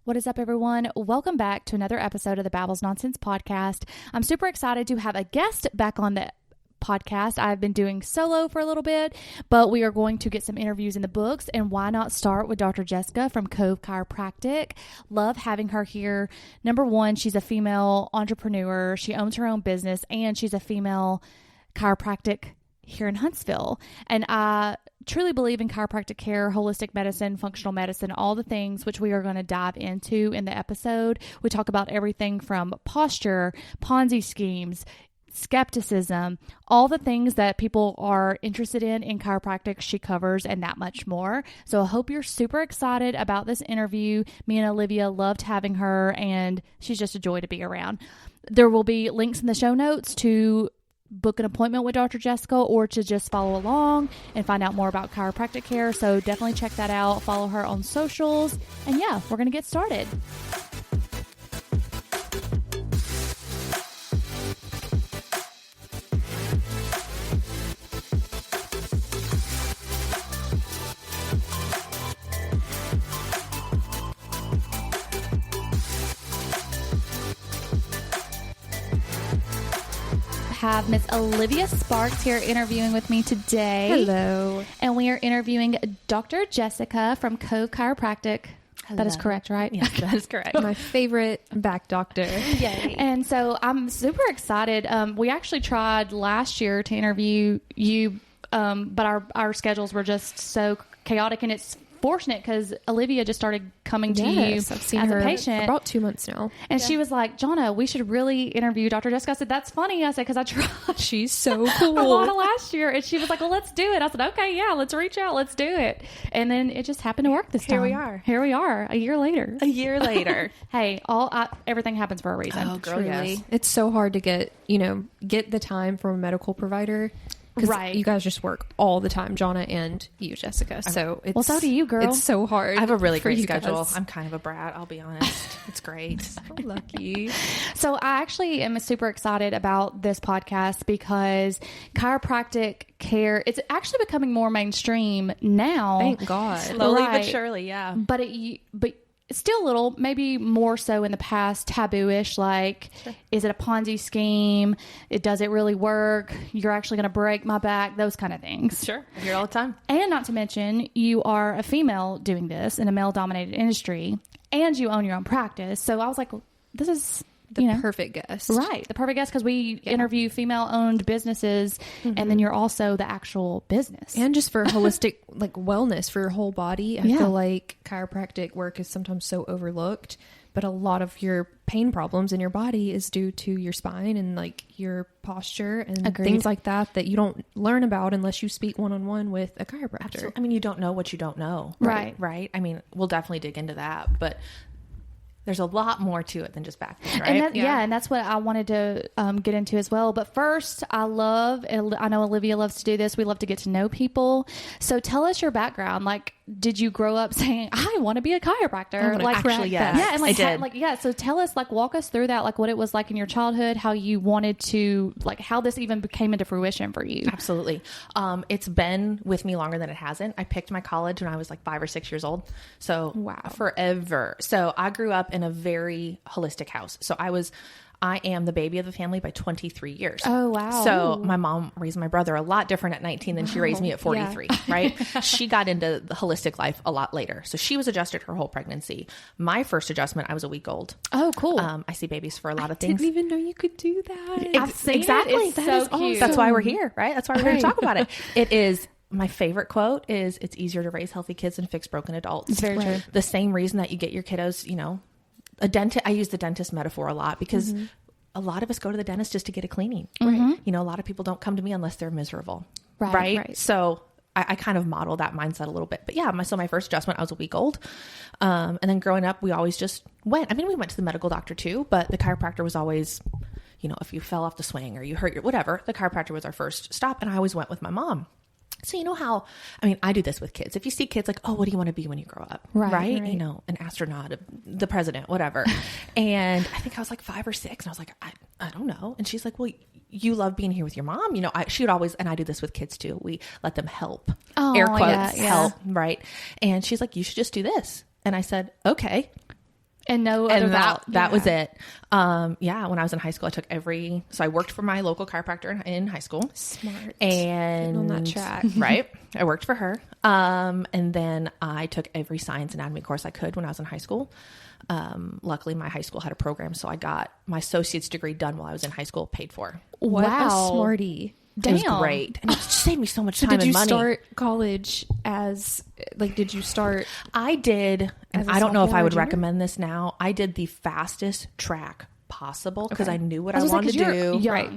What is up, everyone? Welcome back to another episode of the Babbles Nonsense podcast. I'm super excited to have a guest back on the podcast. I've been doing solo for a little bit, but we are going to get some interviews in the books, and why not start with Dr. Jessica from Cove Chiropractic. Love having her here. Number one, she's a female entrepreneur. She owns her own business, and she's a female chiropractic here in Huntsville. And I truly believe in chiropractic care, holistic medicine, functional medicine, all the things which we are going to dive into in the episode. We talk about everything from posture, Ponzi schemes, skepticism, all the things that people are interested in chiropractic. She covers, and that much more. So I hope you're super excited about this interview. Me and Olivia loved having her, and she's just a joy to be around. There will be links in the show notes to book an appointment with Dr. Jessica or to just follow along and find out more about chiropractic care. So definitely check that out. Follow her on socials. And yeah, we're going to get started. Have Miss Olivia Sparks here interviewing with me today. Hello. And we are interviewing Dr. Jessica from Cove Chiropractic. Hello. That is correct, right? Yes, that is correct. My favorite back doctor. Yay. And so I'm super excited. We actually tried last year to interview you, but our schedules were just so chaotic, and it's fortunate because Olivia just started coming to you I've seen as her a patient for about 2 months now. And she was like, Jonna, we should really interview Dr. Jessica. I said, that's funny. I said, because I tried. She's so cool. A lot of last year. And she was like, well, let's do it. I said, okay, yeah, let's reach out. Let's do it. And then it just happened to work this time. Here we are, a year later. Hey, everything happens for a reason. Oh, girl, yes. It's so hard to get the time from a medical provider. Right. You guys just work all the time, Jonna and you, Jessica. So well, so do you, girl. It's so hard. I have a really great schedule. Guys. I'm kind of a brat, I'll be honest. It's great. So lucky. So I actually am super excited about this podcast because chiropractic care, it's actually becoming more mainstream now. Thank God. Slowly but surely, yeah. But still a little, maybe more so in the past, taboo-ish, like, sure. Is it a Ponzi scheme? Does it really work? You're actually going to break my back? Those kind of things. Sure. I hear it all the time. And not to mention, you are a female doing this in a male-dominated industry, and you own your own practice. So I was like, this is the perfect guest. Right. The perfect guest, because we interview female-owned businesses, and then you're also the actual business. And just for holistic wellness for your whole body. I feel like chiropractic work is sometimes so overlooked, but a lot of your pain problems in your body is due to your spine and your posture and things like that you don't learn about unless you speak one-on-one with a chiropractor. Absolutely. I mean, you don't know what you don't know. Right. I mean, we'll definitely dig into that, but there's a lot more to it than just back pain, right? And that's what I wanted to get into as well. But first, I know Olivia loves to do this. We love to get to know people. So tell us your background. Did you grow up saying, I want to be a chiropractor? Actually, yes. Yeah, and I did. So tell us, walk us through that, what it was like in your childhood, how you wanted to, how this even came into fruition for you. Absolutely. It's been with me longer than it hasn't. I picked my college when I was 5 or 6 years old. So forever. So I grew up in a very holistic house. So I am the baby of the family by 23 years. Oh, wow. So my mom raised my brother a lot different at 19 than she raised me at 43, right? She got into the holistic life a lot later. So she was adjusted her whole pregnancy. My first adjustment, I was a week old. Oh, cool. I see babies for a lot of things. I didn't even know you could do that. Exactly. It's so cute. That's why we're here, right? That's why we're here to talk about it. It is... My favorite quote is, it's easier to raise healthy kids than fix broken adults. It's very true. The same reason that you get your kiddos, a dentist. I use the dentist metaphor a lot because a lot of us go to the dentist just to get a cleaning. Right. A lot of people don't come to me unless they're miserable. Right. So I kind of model that mindset a little bit. But yeah, my first adjustment, I was a week old. And then growing up, we always just went. I mean, we went to the medical doctor too, but the chiropractor was always, if you fell off the swing or you hurt whatever, the chiropractor was our first stop. And I always went with my mom. So you know how, I do this with kids. If you see kids what do you want to be when you grow up? Right. An astronaut, the president, whatever. And I think I was 5 or 6 and I was like, I don't know. And she's like, well, you love being here with your mom. She would always, and I do this with kids too. We let them help, air quotes, help. Right. And she's like, you should just do this. And I said, okay. And no other that was it. Yeah, when I was in high school, I took so I worked for my local chiropractor in high school. Smart. And on that track. Right. I worked for her. And then I took every science anatomy course I could when I was in high school. Luckily my high school had a program, so I got my associate's degree done while I was in high school, paid for. What a smarty. Damn. It was great. And it just saved me so much time and money. Did you start college I did, and I don't know if I would recommend this now. I did the fastest track possible because I knew what I wanted to do. Right.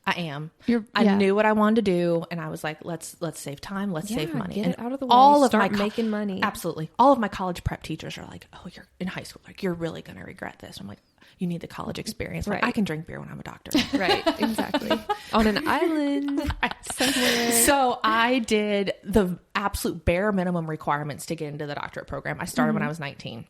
I am. I knew what I wanted to do, and I was like, let's save time, let's save money, get and it out of the way. Start making money. Absolutely. All of my college prep teachers are like, "Oh, you're in high school. Like, you're really going to regret this." I'm like, "You need the college experience. Right. Like, I can drink beer when I'm a doctor." Right. Exactly. On an island somewhere. So I did the absolute bare minimum requirements to get into the doctorate program. I started when I was 19.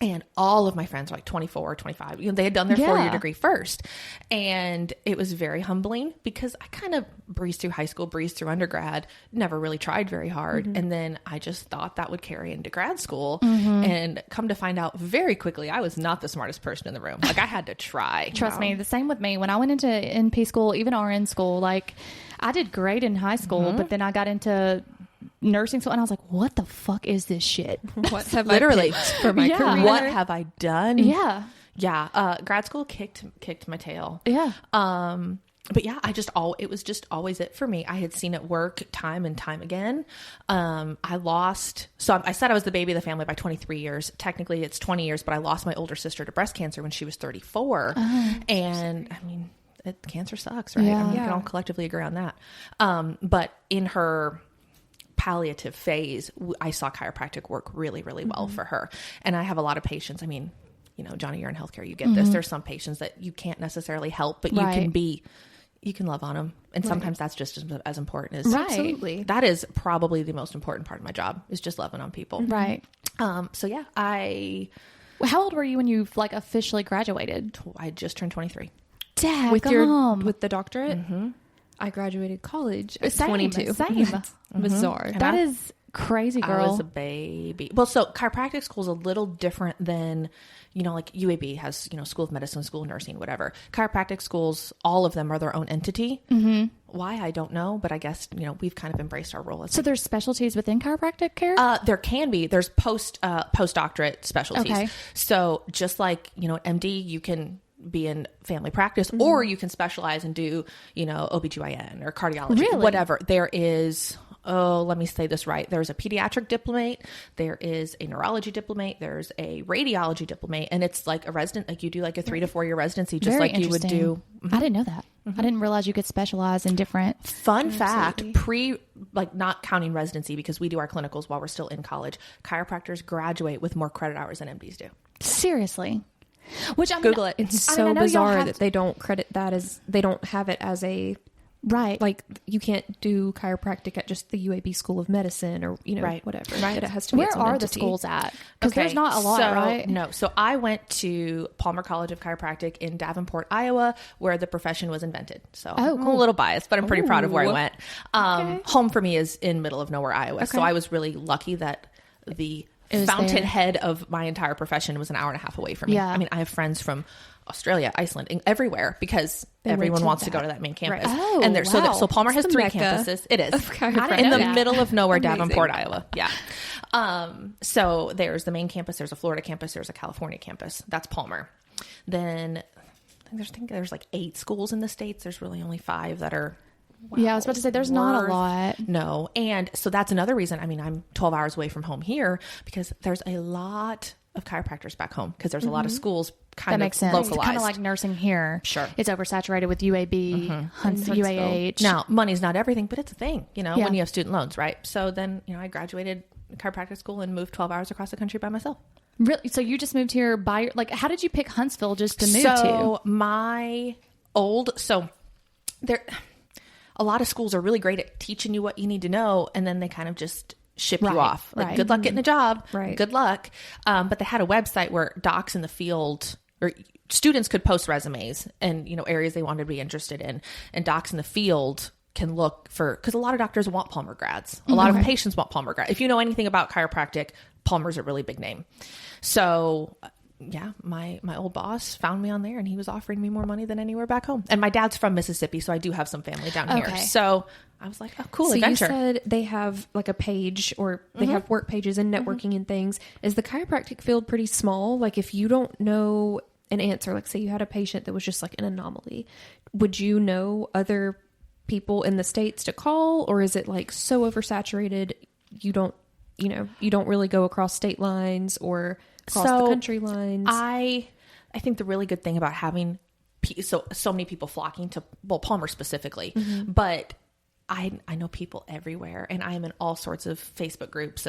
And all of my friends were like 24, 25. They had done their 4-year degree first. And it was very humbling because I kind of breezed through high school, breezed through undergrad, never really tried very hard. And then I just thought that would carry into grad school. And come to find out very quickly, I was not the smartest person in the room. Like, I had to try. Trust me, the same with me. When I went into NP school, even RN school, like, I did great in high school, but then I got into nursing school and I was like, what the fuck is this shit? What have I picked for my career? What have I done? Yeah. Grad school kicked my tail. Yeah. But yeah, it was just always it for me. I had seen it work time and time again. I said I was the baby of the family by 23 years. Technically it's 20 years, but I lost my older sister to breast cancer when she was 34. And I mean, cancer sucks, right? Yeah. I mean, we can all collectively agree on that. But in her palliative phase, I saw chiropractic work really, really well for her. And I have a lot of patients. I mean, Johnny, you're in healthcare, you get this. There's some patients that you can't necessarily help, but you can love on them. And sometimes that's just as important as Absolutely. That is probably the most important part of my job, is just loving on people. Right. So yeah, how old were you when you officially graduated? I just turned 23. Dad, with the doctorate? I graduated college at 22. Same. Bizarre. That is crazy, girl. I was a baby. Well, so chiropractic school is a little different than, like UAB has, School of Medicine, School of Nursing, whatever. Chiropractic schools, all of them are their own entity. Why, I don't know, but I guess, we've kind of embraced our role. So there's specialties within chiropractic care? There can be. There's postdoctorate specialties. Okay. So just like, MD, you can be in family practice, or you can specialize and do, OBGYN or cardiology, whatever. There is, let me say this right. There's a pediatric diplomate. There is a neurology diplomate. There's a radiology diplomate. And it's like a resident, like you do like a 3 to 4 year residency, just Very like you would do. I didn't know that. I didn't realize you could specialize in different. Fun fact, not counting residency, because we do our clinicals while we're still in college, chiropractors graduate with more credit hours than MDs do. Seriously. Which Google it. It's so bizarre that they don't credit that as, they don't have it as a, right. Like, you can't do chiropractic at just the UAB School of Medicine or, whatever. Right. It has to be Where are the schools at? Because there's not a lot, right? No. So I went to Palmer College of Chiropractic in Davenport, Iowa, where the profession was invented. So I'm a little biased, but I'm pretty proud of where I went. Home for me is in middle of nowhere, Iowa. So I was really lucky that the fountainhead of my entire profession was an hour and a half away from me. Yeah. I mean, I have friends from Australia, Iceland, and everywhere, because everyone wants to go to that main campus. Right. Oh, and there's so Palmer has 3 campuses. It is in the middle of nowhere, Davenport, Iowa. Yeah. So there's the main campus. There's a Florida campus. There's a California campus. That's Palmer. Then I think there's like 8 schools in the States. There's really only 5 that are. Yeah, I was about to say there's not a lot. No. And so that's another reason. I mean, I'm 12 hours away from home here, because there's a lot of chiropractors back home, because there's a lot of schools kind of localized. Kind of like nursing here. Sure. It's oversaturated with UAB, UAH. Now, money's not everything, but it's a thing, when you have student loans, right? So then, I graduated chiropractic school and moved 12 hours across the country by myself. Really? So you just moved here how did you pick Huntsville just to move to? A lot of schools are really great at teaching you what you need to know, and then they kind of just ship you off. Like, good luck getting a job. Right. Good luck. But they had a website where docs in the field, or students, could post resumes and, areas they wanted to be interested in. And docs in the field can look for, because a lot of doctors want Palmer grads. A lot of patients want Palmer grads. If you know anything about chiropractic, Palmer's a really big name. So yeah, my old boss found me on there, and he was offering me more money than anywhere back home. And my dad's from Mississippi, so I do have some family down here. So I was like, oh, cool, adventure. You said they have like a page, or they have work pages and networking and things. Is the chiropractic field pretty small? Like, if you don't know an answer, like say you had a patient that was just like an anomaly, would you know other people in the States to call, or is it like so oversaturated you don't really go across state lines or across the country lines? I think the really good thing about having so many people flocking to, well, Palmer specifically, but I know people everywhere, and I am in all sorts of Facebook groups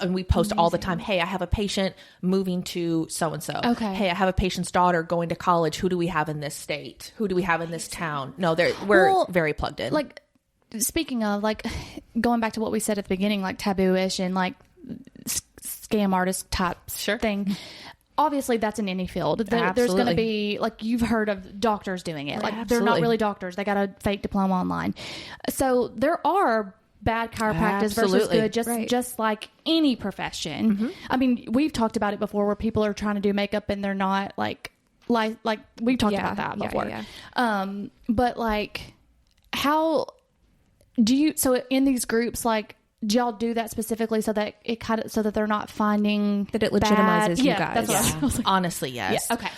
and we post all the time. Hey, I have a patient moving to so-and-so. Okay. Hey, I have a patient's daughter going to college. Who do we have in this state? Who do we have in this town? No, we're very plugged in. Like, speaking of, like, going back to what we said at the beginning, like taboo-ish and like scam artist type thing. Obviously, that's in any field. There's going to be, like, you've heard of doctors doing it. Like, they're not really doctors. They got a fake diploma online. So there are bad chiropractors versus good, just like any profession. I mean, we've talked about it before where people are trying to do makeup and they're not like we've talked about that before. But like, how do you, so in these groups, like, do y'all do that specifically so that so that they're not finding that it legitimizes you guys? That's what honestly, yes. Yeah. Okay.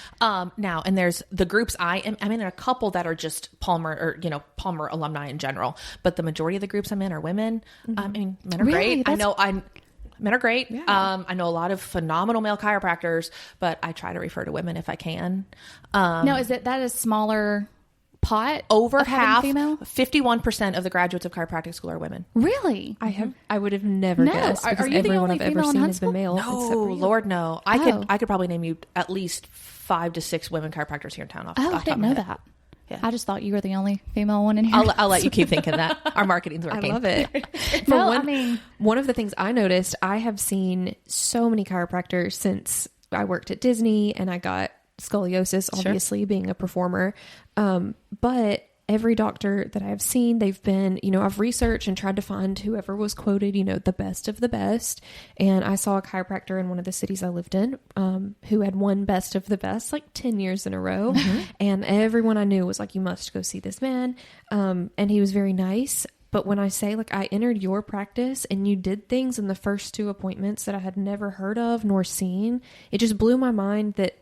Now, and there's the groups I'm in a couple that are just Palmer, or Palmer alumni in general, but the majority of the groups I'm in are women. I mean, men are great. Men are great. Yeah. I know a lot of phenomenal male chiropractors, but I try to refer to women if I can. Now, is that a smaller pot? Over half, female? 51% of the graduates of chiropractic school are women. Really? I would have never guessed. Are you everyone the only I've ever female seen in has been male. No, Lord, no. I could probably name you at least 5 to 6 women chiropractors here in town. I didn't know that. Yeah. I just thought you were the only female one in here. I'll let you keep thinking that. Our marketing's working. I love it. One of the things I noticed, I have seen so many chiropractors since I worked at Disney and I got scoliosis, obviously, being a performer. But every doctor that I've seen, they've been, I've researched and tried to find whoever was quoted, the best of the best. And I saw a chiropractor in one of the cities I lived in, who had won best of the best, like 10 years in a row. And everyone I knew was like, you must go see this man. And he was very nice. But when I say, like, I entered your practice and you did things in the first 2 appointments that I had never heard of nor seen, it just blew my mind that,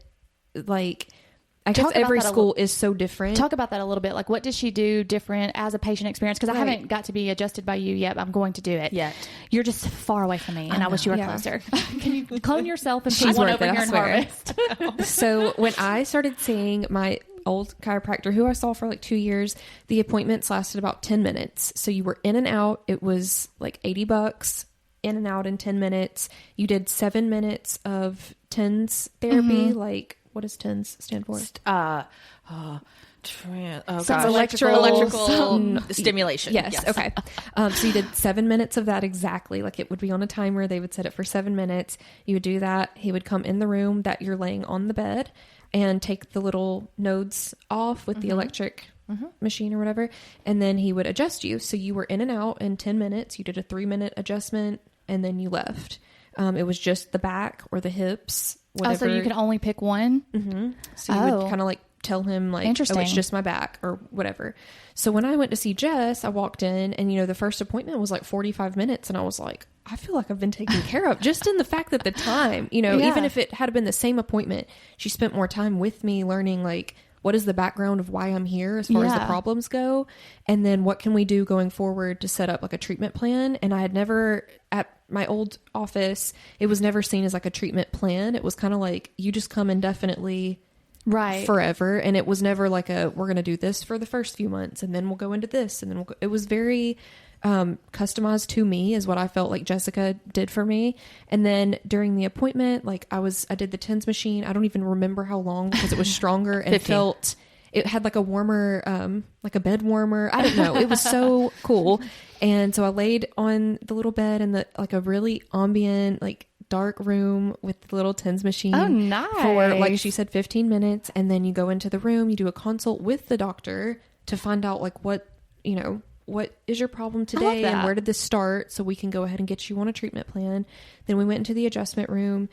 like, I guess every school is so different. Talk about that a little bit. Like, what does she do different as a patient experience? Because I haven't got to be adjusted by you yet. I'm going to do it. Yet. You're just far away from me, and I wish you were closer. Can you clone yourself and she's one over here in Harvest? So when I started seeing my old chiropractor, who I saw for like 2 years, the appointments lasted about 10 minutes. So you were in and out. It was like $80 in and out in 10 minutes. You did 7 minutes of TENS therapy, like, what does TENS stand for? Electrical stimulation. Yes. Okay. So you did 7 minutes of that exactly. Like, it would be on a timer. They would set it for 7 minutes. You would do that. He would come in the room that you're laying on the bed and take the little nodes off with the electric machine or whatever. And then he would adjust you. So you were in and out in 10 minutes. You did a 3-minute adjustment and then you left. It was just the back or the hips. Whatever. Oh, so you can only pick one? So you would kind of like tell him like, oh, it's just my back or whatever. So when I went to see Jess, I walked in and, the first appointment was like 45 minutes. And I was like, I feel like I've been taken care of just in the fact that the time, even if it had been the same appointment, she spent more time with me learning like, what is the background of why I'm here as far as the problems go? And then what can we do going forward to set up like a treatment plan? And I had never, at my old office, it was never seen as like a treatment plan. It was kind of like, you just come indefinitely forever. And it was never like we're going to do this for the first few months and then we'll go into this. And then it was very customized to me is what I felt like Jessica did for me. And then during the appointment, like I did the TENS machine. I don't even remember how long because it was stronger and it had like a warmer, like a bed warmer. I don't know. It was so cool. And so I laid on the little bed in like a really ambient, like dark room with the little TENS machine. Oh, nice. For, like she said, 15 minutes. And then you go into the room, you do a consult with the doctor to find out like what what is your problem today and where did this start, so we can go ahead and get you on a treatment plan. Then we went into the adjustment room.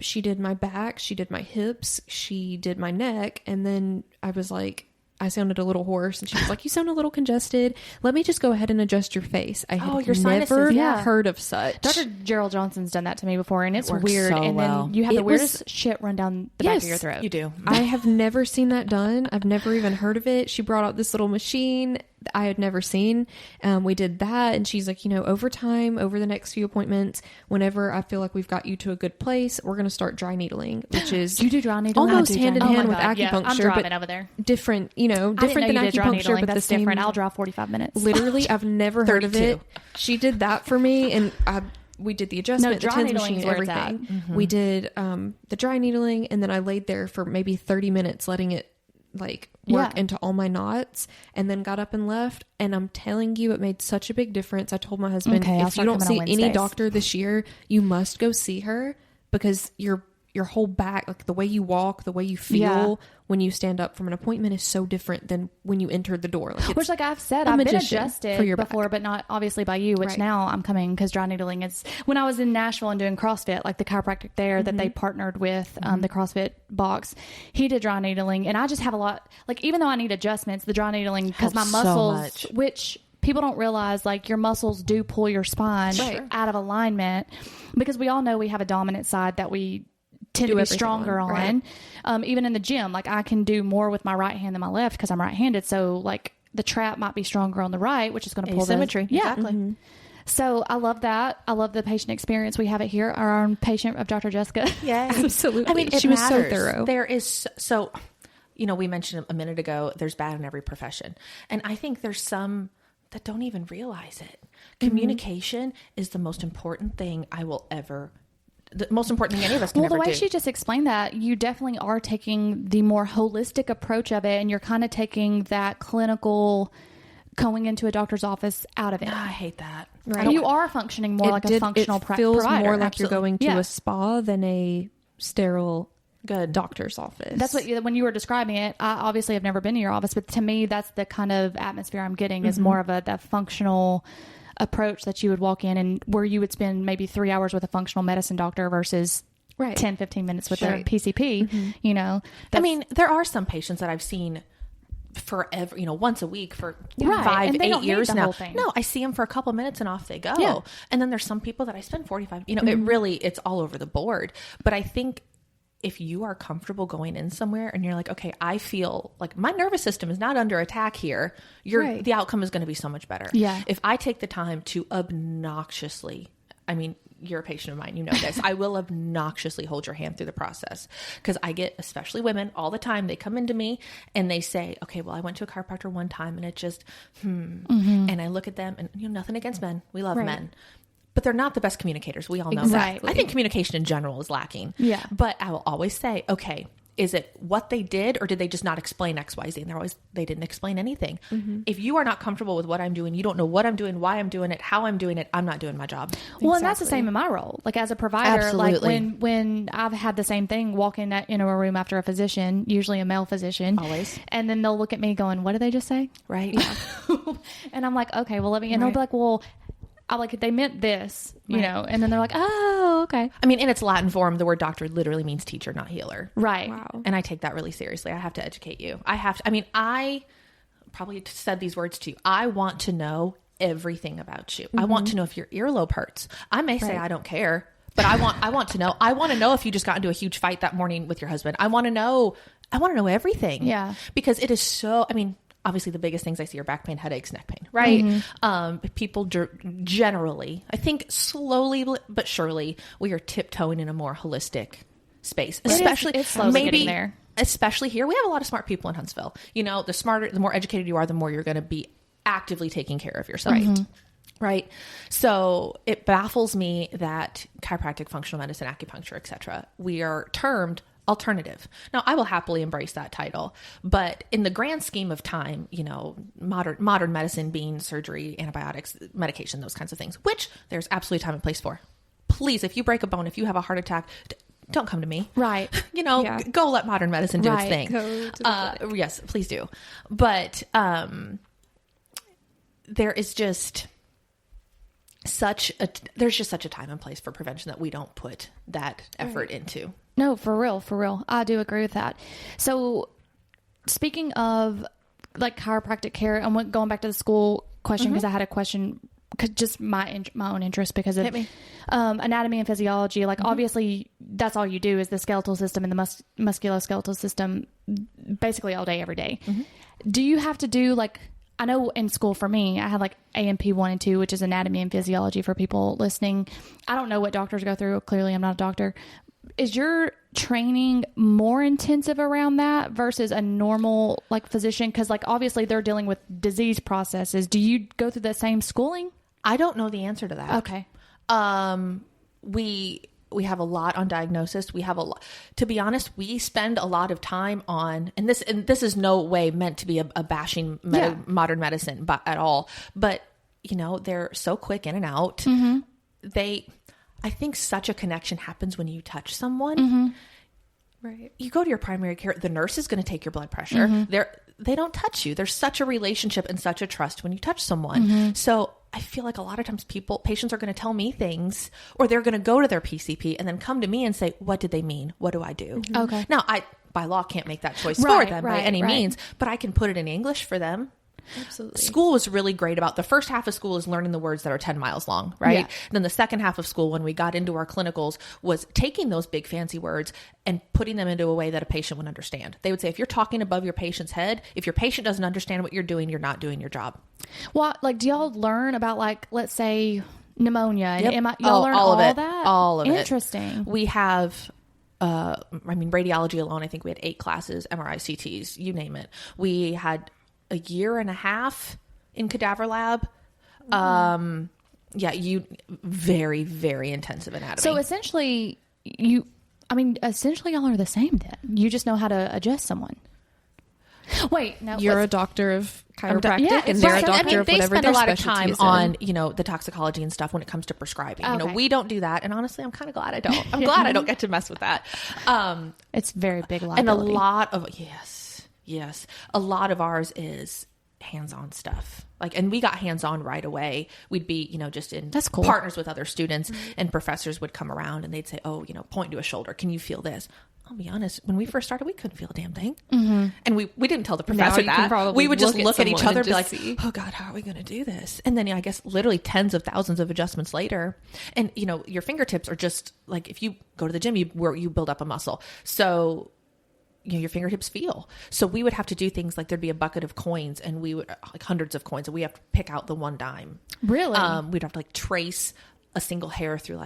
She did my back, she did my hips, she did my neck, and then I was like, I sounded a little hoarse, and she was like, you sound a little congested. Let me just go ahead and adjust your face. I have your never sinuses, heard of such. Dr. Gerald Johnson's done that to me before, and it's works weird. so and well. then you have the weirdest shit run down the back of your throat. You do. I have never seen that done. I've never even heard of it. She brought out this little machine I had never seen. We did that, and she's like, over time, over the next few appointments, whenever I feel like we've got you to a good place, we're going to start dry needling, which is you do dry needling almost hand in hand with acupuncture, acupuncture, I'm driving but over there. Different, different than acupuncture, but the same. Different. I'll drive 45 minutes. Literally, I've never heard of it. She did that for me, and we did the adjustment, the TENS machine, everything. Mm-hmm. We did the dry needling, and then I laid there for maybe 30 minutes, letting it work into all my knots, and then got up and left. And I'm telling you, it made such a big difference. I told my husband, if you don't see any doctor this year, you must go see her, because your whole back, like the way you walk, the way you feel when you stand up from an appointment is so different than when you entered the door. Which, like I've said, I've been adjusted before, but not obviously by you, which now I'm coming, because dry needling is, when I was in Nashville and doing CrossFit, like the chiropractic there that they partnered with, the CrossFit box, he did dry needling, and I just have a lot, like, even though I need adjustments, the dry needling, because my muscles, which people don't realize, like, your muscles do pull your spine out of alignment, because we all know we have a dominant side that we tend to be stronger on. Even in the gym, like, I can do more with my right hand than my left because I'm right-handed. So, like, the trap might be stronger on the right, which is going to pull asymmetry. Exactly. Mm-hmm. So I love that. I love the patient experience. We have it here. Our own patient of Dr. Jessica. Yeah, absolutely. I mean, she was so thorough. There is so, we mentioned a minute ago, there's bad in every profession. And I think there's some that don't even realize it. Communication is the most important thing the most important thing any of us can ever do. Well, the way she just explained that, you definitely are taking the more holistic approach of it, and you're kind of taking that clinical going into a doctor's office out of it. I hate that. Right. You are functioning more like a functional provider. It feels more like you're going to a spa than a sterile doctor's office. That's what when you were describing it. I obviously have never been to your office, but to me, that's the kind of atmosphere I'm getting, is more of that functional approach that you would walk in, and where you would spend maybe 3 hours with a functional medicine doctor versus 10-15 minutes with their PCP. I mean, there are some patients that I've seen forever, once a week for 5-8 years now. No, I see them for a couple minutes and off they go. Yeah. And then there's some people that I spend 45, it's all over the board. But I think if you are comfortable going in somewhere and you're like, okay, I feel like my nervous system is not under attack here, the outcome is going to be so much better. Yeah. If I take the time to obnoxiously, I mean, you're a patient of mine, you know this, I will obnoxiously hold your hand through the process, because I get, especially women all the time, they come into me and they say, okay, well, I went to a chiropractor one time and it just, and I look at them and, nothing against men. We love men. But they're not the best communicators. We all know that. I think communication in general is lacking. Yeah. But I will always say, okay, is it what they did, or did they just not explain X, Y, Z? And they didn't explain anything. If you are not comfortable with what I'm doing, you don't know what I'm doing, why I'm doing it, how I'm doing it, I'm not doing my job. Well, and that's the same in my role. Like, as a provider, Absolutely. like when I've had the same thing, walk into a room after a physician, usually a male physician. Always. And then they'll look at me going, what did they just say? Right. Yeah. And I'm like, okay, well, let me, and they'll be like, well, they meant this, and then they're like, oh, okay. I mean, in its Latin form, the word doctor literally means teacher, not healer. Right. Wow. And I take that really seriously. I have to educate you. I probably said these words to you. I want to know everything about you. I want to know if your earlobe hurts. I may say I don't care, but I want to know. I want to know if you just got into a huge fight that morning with your husband. I want to know everything. Yeah. Because it is so, obviously the biggest things I see are back pain, headaches, neck pain, right? People generally, I think slowly but surely, we are tiptoeing in a more holistic space, especially it's slowly getting there. Especially here. We have a lot of smart people in Huntsville. The more educated you are, the more you're going to be actively taking care of yourself. Right. So it baffles me that chiropractic, functional medicine, acupuncture, etc., we are termed alternative. Now, I will happily embrace that title, but in the grand scheme of time, modern medicine being surgery, antibiotics, medication, those kinds of things, which there's absolutely time and place for. Please, if you break a bone, if you have a heart attack, don't come to me. Right. Go let modern medicine do its thing. Go to the yes, please do. But there's just such a time and place for prevention that we don't put that effort into. No, for real. I do agree with that. So speaking of like chiropractic care, and going back to the school question, because I had a question, just my own interest because of anatomy and physiology. Like obviously that's all you do is the skeletal system and the musculoskeletal system basically all day, every day. Do you have to do like, I know in school for me, I had like AMP 1 and 2, which is anatomy and physiology for people listening. I don't know what doctors go through. Clearly I'm not a doctor. Is your training more intensive around that versus a normal like physician? Because like obviously they're dealing with disease processes. Do you go through the same schooling? I don't know the answer to that. Okay. We have a lot on diagnosis. We have a lot, to be honest, we spend a lot of time on, and this is no way meant to be a bashing modern medicine at all. But you know, they're so quick in and out. I think such a connection happens when you touch someone. Right. You go to your primary care, the nurse is going to take your blood pressure. They don't touch you. There's such a relationship and such a trust when you touch someone. So I feel like a lot of times patients are going to tell me things, or they're going to go to their PCP and then come to me and say, what did they mean? What do I do? Okay. Now I, by law, can't make that choice for them by any means, but I can put it in English for them. Absolutely. School was really great about the first half of school is learning the words that are 10 miles long, right? Yeah. Then the second half of school, when we got into our clinicals, was taking those big fancy words and putting them into a way that a patient would understand. They would say, if you're talking above your patient's head, if your patient doesn't understand what you're doing, you're not doing your job. Well, like, do y'all learn about like, let's say pneumonia and y'all learn all of it, that? all of it. Interesting. We have, radiology alone, I think we had 8 classes, MRI, CTs, you name it. We had a year and a half in cadaver lab. Very, very intensive anatomy. So essentially y'all are the same then. You just know how to adjust someone. Wait, no. You're a doctor of chiropractic and they're a doctor of whatever their specialty is. They spend a lot of time on, the toxicology and stuff when it comes to prescribing. Okay. We don't do that. And honestly, I'm kind of glad I don't. I'm glad I don't get to mess with that. It's very big liability. And a lot of, yes. A lot of ours is hands-on stuff. And we got hands-on right away. We'd be, just in That's cool. partners with other students, and professors would come around and they'd say, point to a shoulder. Can you feel this? I'll be honest. When we first started, we couldn't feel a damn thing. And we didn't tell the professor that. We would just look at each other and be like, oh God, how are we going to do this? And then, I guess literally tens of thousands of adjustments later. And, your fingertips are just like, if you go to the gym, you build up a muscle. So your fingertips feel. So we would have to do things like there'd be a bucket of coins and we would like hundreds of coins and we have to pick out the one dime. Really? We'd have to trace a single hair through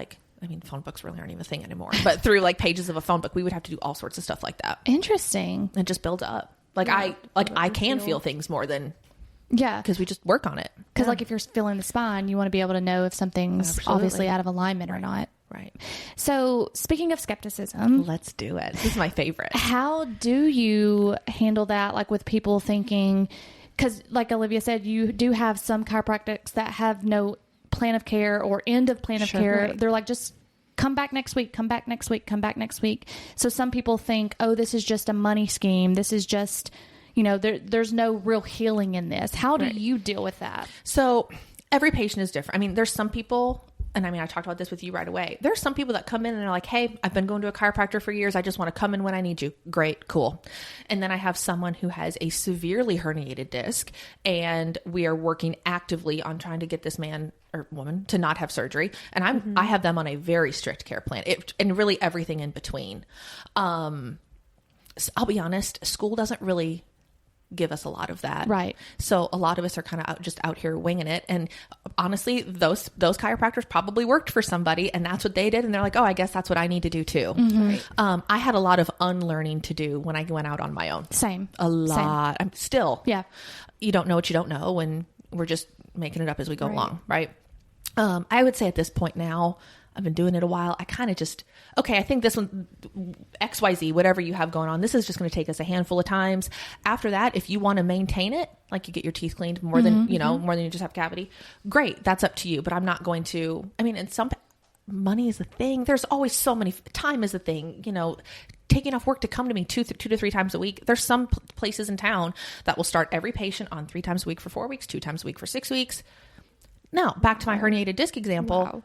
phone books really aren't even a thing anymore, but through pages of a phone book, we would have to do all sorts of stuff like that. Interesting. And just builds up. I can feel things more than, because we just work on it. Because if you're feeling the spine, you want to be able to know if something's obviously out of alignment or not. Right. So speaking of skepticism, let's do it. This is my favorite. How do you handle that? With people thinking, because like Olivia said, you do have some chiropractics that have no plan of care or end of plan of care. Right. They're like, just come back next week, come back next week, come back next week. So some people think, oh, this is just a money scheme. This is just, there's no real healing in this. How do you deal with that? So every patient is different. There's some people, and I talked about this with you right away. There are some people that come in and they're like, hey, I've been going to a chiropractor for years. I just want to come in when I need you. Great, cool. And then I have someone who has a severely herniated disc, and we are working actively on trying to get this man or woman to not have surgery. And I have them on a very strict care plan, and really everything in between. So I'll be honest, school doesn't really give us a lot of that. Right. So a lot of us are kind of out here winging it. And honestly, those chiropractors probably worked for somebody and that's what they did. And they're like, oh, I guess that's what I need to do too. Right. I had a lot of unlearning to do when I went out on my own. Same. A lot. I'm still. Yeah. You don't know what you don't know when we're just making it up as we go along. Right. I would say at this point now, I've been doing it a while. I kind of just, I think this one, XYZ, whatever you have going on, this is just going to take us a handful of times. After that, if you want to maintain it, you get your teeth cleaned more than, more than you just have cavity, great. That's up to you. But I'm not going to, and money is a thing. There's always so many, time is a thing, taking off work to come to me 2 to 3 times a week. There's some places in town that will start every patient on 3 times a week for 4 weeks, 2 times a week for 6 weeks. Now, back to my herniated disc example. Wow.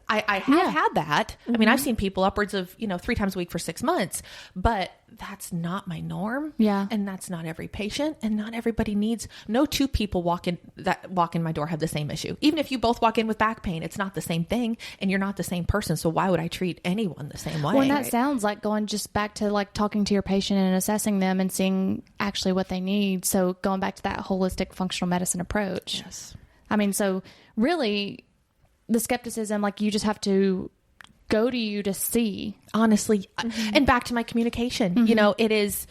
I have had that. I mean, I've seen people upwards of, 3 times a week for 6 months, but that's not my norm. Yeah. And that's not every patient, and not everybody needs, no 2 people walk in my door have the same issue. Even if you both walk in with back pain, it's not the same thing, and you're not the same person. So why would I treat anyone the same way? Well, and that sounds like going just back to like talking to your patient and assessing them and seeing actually what they need. So going back to that holistic functional medicine approach. Yes. I mean, so really the skepticism, like you just have to go to you to see. Honestly. And back to my communication, it is,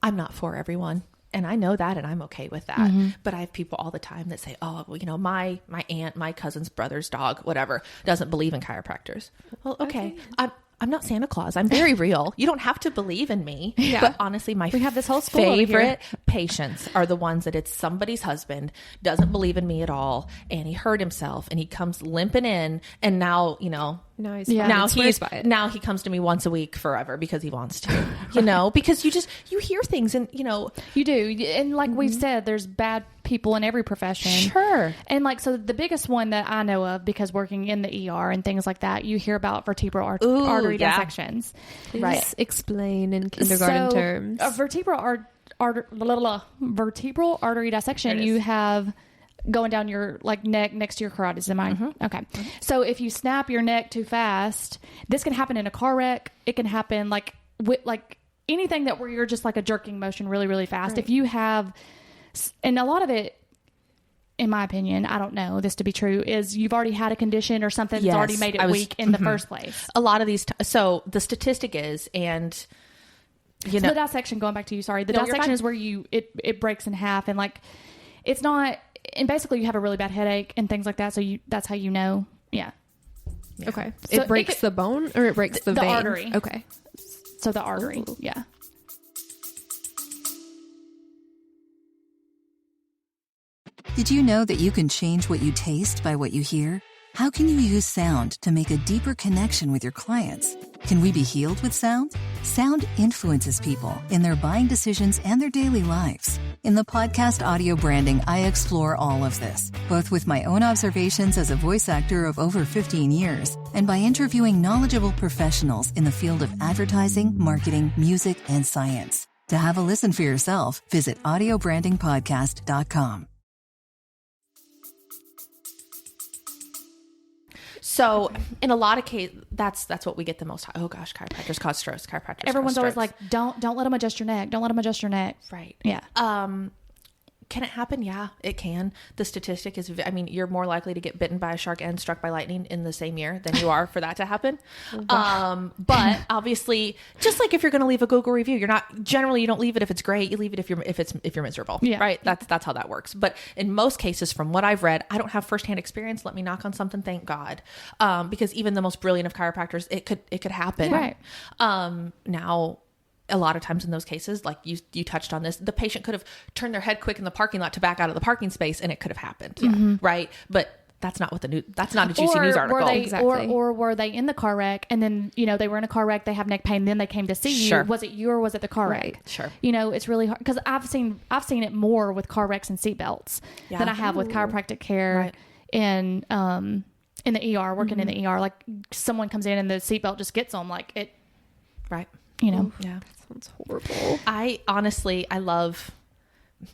I'm not for everyone. And I know that, and I'm okay with that. But I have people all the time that say, oh, well, my aunt, my cousin's brother's dog, whatever, doesn't believe in chiropractors. Well, okay. I'm not Santa Claus. I'm very real. You don't have to believe in me. Yeah. But honestly, we have this whole favorite patients are the ones that it's somebody's husband doesn't believe in me at all, and he hurt himself, and he comes limping in, and now now he comes to me once a week forever because he wants to. Because you hear things, and you do, and like we've said, there's bad people in every profession. Sure. And like, so the biggest one that I know of, because working in the ER and things like that, you hear about vertebral artery dissections. Please right. Explain in kindergarten terms. A vertebral artery dissection, you have going down your like neck next to your carotids. Am I okay? So if you snap your neck too fast, this can happen in a car wreck. It can happen like with like anything where you're just like a jerking motion really, really fast. Right. If you have, and a lot of it, in my opinion, I don't know this to be true, is you've already had a condition or something that's already made it weak in the first place. A lot of these, so the statistic is, and so the dissection, going back to you, sorry, the dissection is where it breaks in half, and like, it's not, and basically you have a really bad headache and things like that. So that's how you know. Yeah. Okay. So it breaks the bone, or it breaks the vein? Artery. Okay. So the artery. Ooh. Yeah. Did you know that you can change what you taste by what you hear? How can you use sound to make a deeper connection with your clients? Can we be healed with sound? Sound influences people in their buying decisions and their daily lives. In the podcast Audio Branding, I explore all of this, both with my own observations as a voice actor of over 15 years and by interviewing knowledgeable professionals in the field of advertising, marketing, music, and science. To have a listen for yourself, visit audiobrandingpodcast.com. So in a lot of cases, that's what we get the most. Oh gosh, chiropractors cause strokes. Everyone's always like, don't let them adjust your neck. Don't let them adjust your neck. Right. Yeah. Can it happen? Yeah, it can. The statistic is, you're more likely to get bitten by a shark and struck by lightning in the same year than you are for that to happen. But obviously, just like if you're going to leave a Google review, you don't leave it if it's great. You leave it if you're miserable. Yeah. Right. That's how that works. But in most cases, from what I've read, I don't have firsthand experience. Let me knock on something. Thank God. Because even the most brilliant of chiropractors, it could happen. Right. Now, a lot of times in those cases, like you touched on this, the patient could have turned their head quick in the parking lot to back out of the parking space, and it could have happened. Right. But that's not that's not a juicy news article. Or were they in the car wreck, and then, they were in a car wreck, they have neck pain, then they came to see you. Was it you or was it the car wreck? Sure. It's really hard, because I've seen it more with car wrecks and seatbelts than I have with chiropractic care in the ER, working in the ER. Like, someone comes in and the seatbelt just gets them, like it. Right. Yeah. That sounds horrible. I love,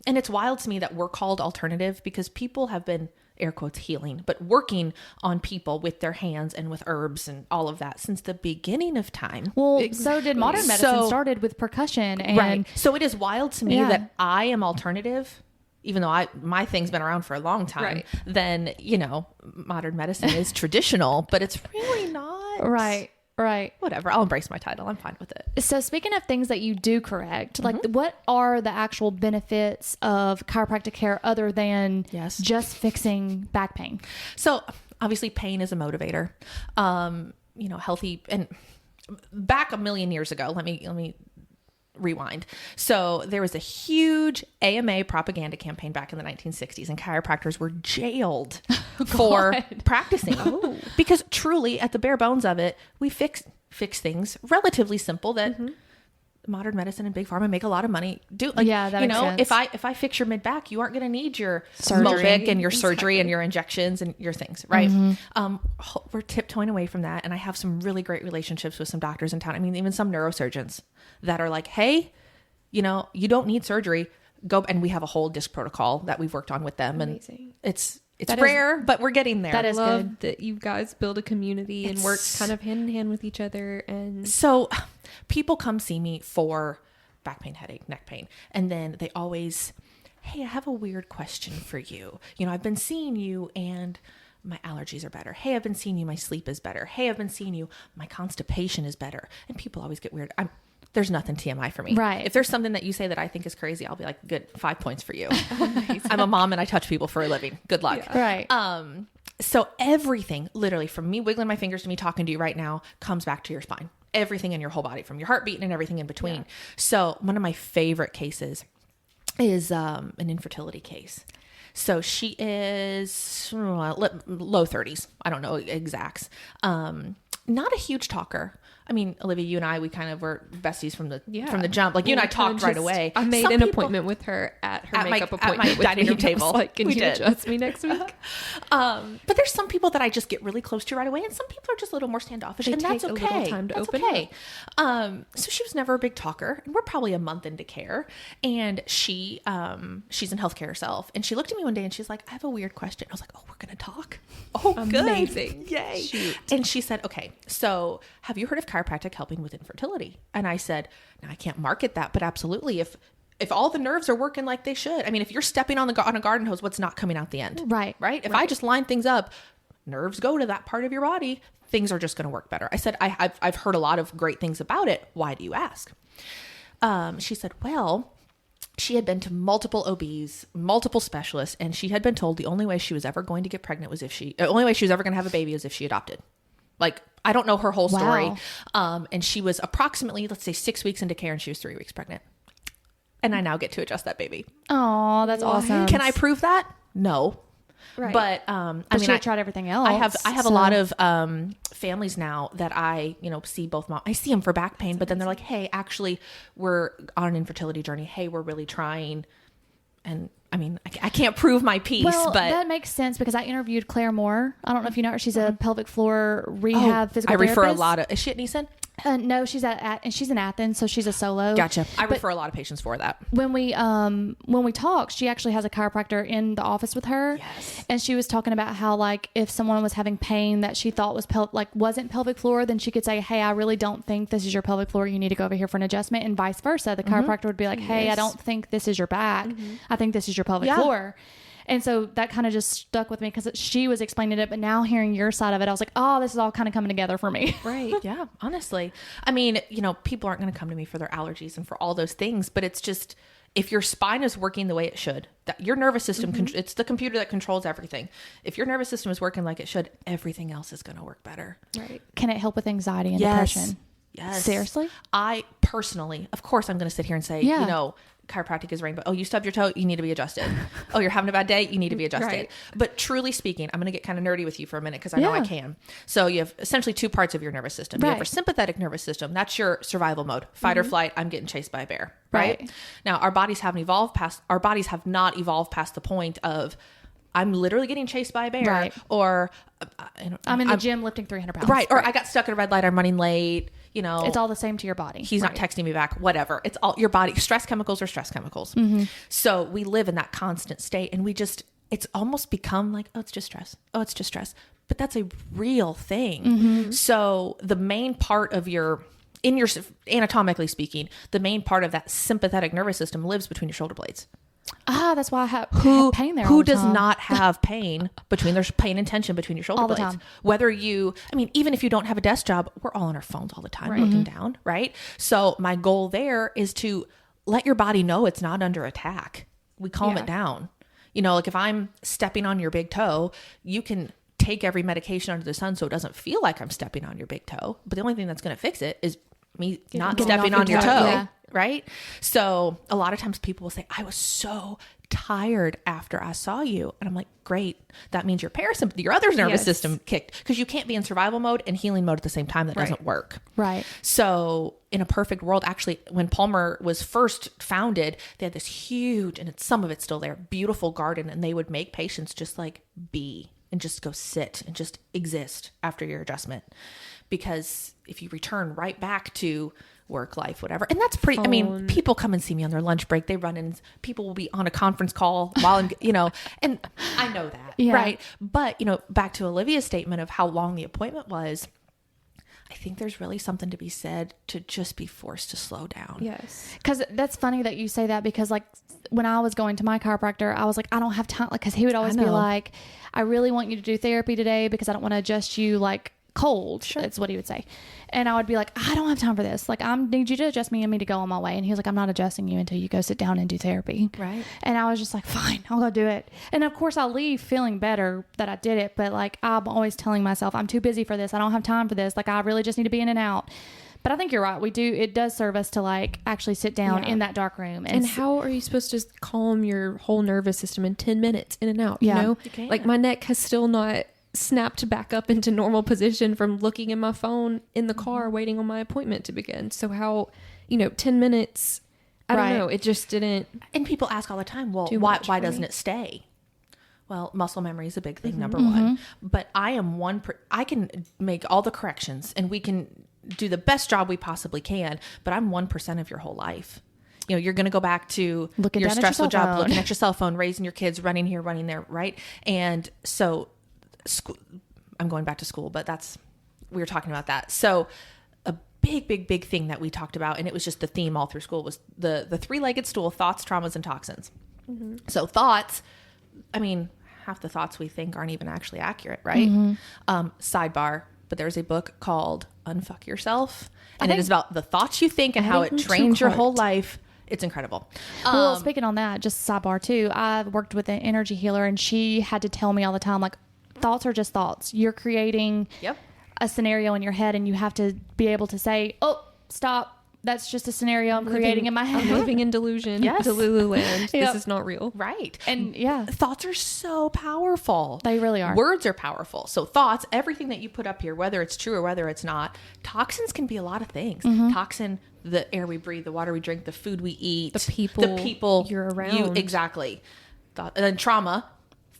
and it's wild to me that we're called alternative, because people have been, air quotes, healing, but working on people with their hands and with herbs and all of that since the beginning of time. Well, so did modern medicine, started with percussion. And right. So it is wild to me that I am alternative, even though my thing's been around for a long time. Right. Then, modern medicine is traditional, but it's really not. Right. Right. Whatever. I'll embrace my title. I'm fine with it. So speaking of things that you do correct, like what are the actual benefits of chiropractic care other than just fixing back pain? So obviously pain is a motivator. Healthy, and back a million years ago, let me rewind. So there was a huge AMA propaganda campaign back in the 1960s, and chiropractors were jailed for practicing because truly, at the bare bones of it, we fix things relatively simple that modern medicine and big pharma make a lot of money do. Like, that makes sense. if I fix your mid back, you aren't going to need your Mobic and your surgery and your injections and your things, right? We're tiptoeing away from that, and I have some really great relationships with some doctors in town. I mean, even some neurosurgeons that are like, hey, you don't need surgery. Go, and we have a whole disc protocol that we've worked on with them. Amazing. And it's rare, but we're getting there. That is good that you guys build a community and work kind of hand in hand with each other. And so people come see me for back pain, headache, neck pain. And then they always, hey, I have a weird question for you. I've been seeing you and my allergies are better. Hey, I've been seeing you. My sleep is better. Hey, I've been seeing you. My constipation is better. And people always get weird. There's nothing TMI for me. Right. If there's something that you say that I think is crazy, I'll be like, good, 5 points for you. I'm a mom and I touch people for a living. Good luck. Yeah. Right. So everything, literally from me wiggling my fingers to me talking to you right now, comes back to your spine. Everything in your whole body, from your heartbeat and everything in between. Yeah. So one of my favorite cases is an infertility case. So she is low 30s. I don't know exacts. Not a huge talker. I mean, Olivia, you and I, we kind of were besties from the jump. Like, you and I talked right away. I made an appointment with her at her makeup appointment at my dining room table. Like, can you adjust me next week? But there's some people that I just get really close to right away, and some people are just a little more standoffish, and that's okay. A little time to open up. So she was never a big talker, and we're probably a month into care, and she's in healthcare herself, and she looked at me one day and she's like, I have a weird question. I was like, oh, we're gonna talk. Oh, amazing. Good. Yay. Shoot. And she said, okay, so have you heard of chiropractic helping with infertility? And I said, now I can't market that, but absolutely. If all the nerves are working like they should, I mean, if you're stepping on a garden hose, what's not coming out the end? Right. If I just line things up, nerves go to that part of your body, things are just going to work better. I said, I've heard a lot of great things about it. Why do you ask? She said, well, she had been to multiple OBs, multiple specialists, and she had been told the only way she was ever going to get pregnant was only way she was ever going to have a baby is if she adopted. Like, I don't know her whole story. And she was approximately, let's say, 6 weeks into care, and she was 3 weeks pregnant. And I now get to adjust that baby. Oh, that's awesome. Can I prove that? No. Right. But I tried everything else. I have a lot of families now that I see both mom. I see them for back pain, but then they're like, hey, actually, we're on an infertility journey. Hey, we're really trying. And I mean, I can't prove my piece, but that makes sense because I interviewed Claire Moore. I don't know if you know her. She's a pelvic floor rehab physical therapist. I refer a lot of. Is she at Neeson? No, she's and she's in Athens, so she's a solo. Gotcha. I refer a lot of patients for that. When we talk, she actually has a chiropractor in the office with her. Yes. And she was talking about how, like, if someone was having pain that she thought was wasn't pelvic floor, then she could say, hey, I really don't think this is your pelvic floor. You need to go over here for an adjustment, and vice versa. The chiropractor would be like, hey, I don't think this is your back. I think this is your pelvic floor. And so that kind of just stuck with me because she was explaining it, but now hearing your side of it, I was like, oh, this is all kind of coming together for me. Right. Yeah. Honestly. I mean, people aren't going to come to me for their allergies and for all those things, but it's just, if your spine is working the way it should, that your nervous system, it's the computer that controls everything. If your nervous system is working like it should, everything else is going to work better. Right. Can it help with anxiety and depression? Yes. Seriously? I personally, of course, I'm going to sit here and say, chiropractic is rainbow. Oh, you stubbed your toe, you need to be adjusted. Oh, you're having a bad day, you need to be adjusted. Right. But truly speaking, I'm going to get kind of nerdy with you for a minute because I know I can. So you have essentially two parts of your nervous system. You have your sympathetic nervous system. That's your survival mode. Fight or flight. I'm getting chased by a bear. Right? Now, our bodies have not evolved past the point of I'm literally getting chased by a bear or I'm in the gym lifting 300 pounds. Right. Or I got stuck at a red light. I'm running late. It's all the same to your body. He's not texting me back, whatever. It's all your body. Stress chemicals are stress chemicals. So we live in that constant state and it's almost become like, oh, it's just stress. Oh, it's just stress. But that's a real thing. So the main part of anatomically speaking, the main part of that sympathetic nervous system lives between your shoulder blades. That's why I had pain there. Who does not have pain there's pain and tension between your shoulder all the blades? Time. Whether even if you don't have a desk job, we're all on our phones all the time looking down, right? So my goal there is to let your body know it's not under attack. We calm it down. Like if I'm stepping on your big toe, you can take every medication under the sun so it doesn't feel like I'm stepping on your big toe. But the only thing that's going to fix it is me not stepping on your toe. right? So a lot of times people will say, I was so tired after I saw you. And I'm like, great. That means your parasympathetic, your other nervous system kicked, because you can't be in survival mode and healing mode at the same time. That doesn't work. Right. So in a perfect world, actually, when Palmer was first founded, they had this huge, and some of it's still there, beautiful garden. And they would make patients just like be and just go sit and just exist after your adjustment. Because if you return right back to work life, whatever. And that's pretty, I mean, people come and see me on their lunch break. They run in, people will be on a conference call while, and I know that. Right. But, back to Olivia's statement of how long the appointment was, I think there's really something to be said to just be forced to slow down. Yes. Because that's funny that you say that, because like when I was going to my chiropractor, I was like, I don't have time. Like, cause he would always be like, I really want you to do therapy today because I don't want to adjust you like cold. Sure. That's what he would say. And I would be like, I don't have time for this. Like, I need you to adjust me and me to go on my way. And he was like, I'm not adjusting you until you go sit down and do therapy. Right. And I was just like, fine, I'll go do it. And of course I'll leave feeling better that I did it. But like, I'm always telling myself, I'm too busy for this. I don't have time for this. Like, I really just need to be in and out. But I think you're right. It does serve us to like actually sit down in that dark room. And how are you supposed to calm your whole nervous system in 10 minutes in and out? Yeah. You can't. Like, my neck has still not snapped back up into normal position from looking at my phone in the car waiting on my appointment to begin. So how, 10 minutes, I don't know. It just didn't. And people ask all the time, well, why doesn't it stay? Well, muscle memory is a big thing, number one. But I can make all the corrections and we can do the best job we possibly can, but I'm 1% of your whole life. You're going to go back to your stressful job, looking at your cell phone, raising your kids, running here, running there, right? And so school, I'm going back to school, but we were talking about that. So a big thing that we talked about, and it was just the theme all through school, was the three-legged stool: thoughts, traumas, and toxins. So thoughts, I mean, half the thoughts we think aren't even actually accurate, right? Sidebar, but there's a book called Unfuck Yourself, and it is about the thoughts you think and how it trains your whole life. It's incredible. Well, speaking on that, just sidebar too, I worked with an energy healer, and she had to tell me all the time, like, thoughts are just thoughts. You're creating a scenario in your head, and you have to be able to say, oh, stop. That's just a scenario I'm creating in my head. I'm living in delusion. Yes. Delulu land. This is not real. Right. And thoughts are so powerful. They really are. Words are powerful. So thoughts, everything that you put up here, whether it's true or whether it's not, toxins can be a lot of things. Toxin, the air we breathe, the water we drink, the food we eat, the people you're around. Exactly. And then trauma,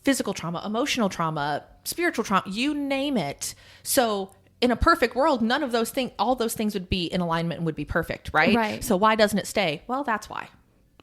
physical trauma, emotional trauma, spiritual trauma, you name it. So in a perfect world, none of those things, all those things would be in alignment and would be perfect, right? Right. So why doesn't it stay? Well, that's why.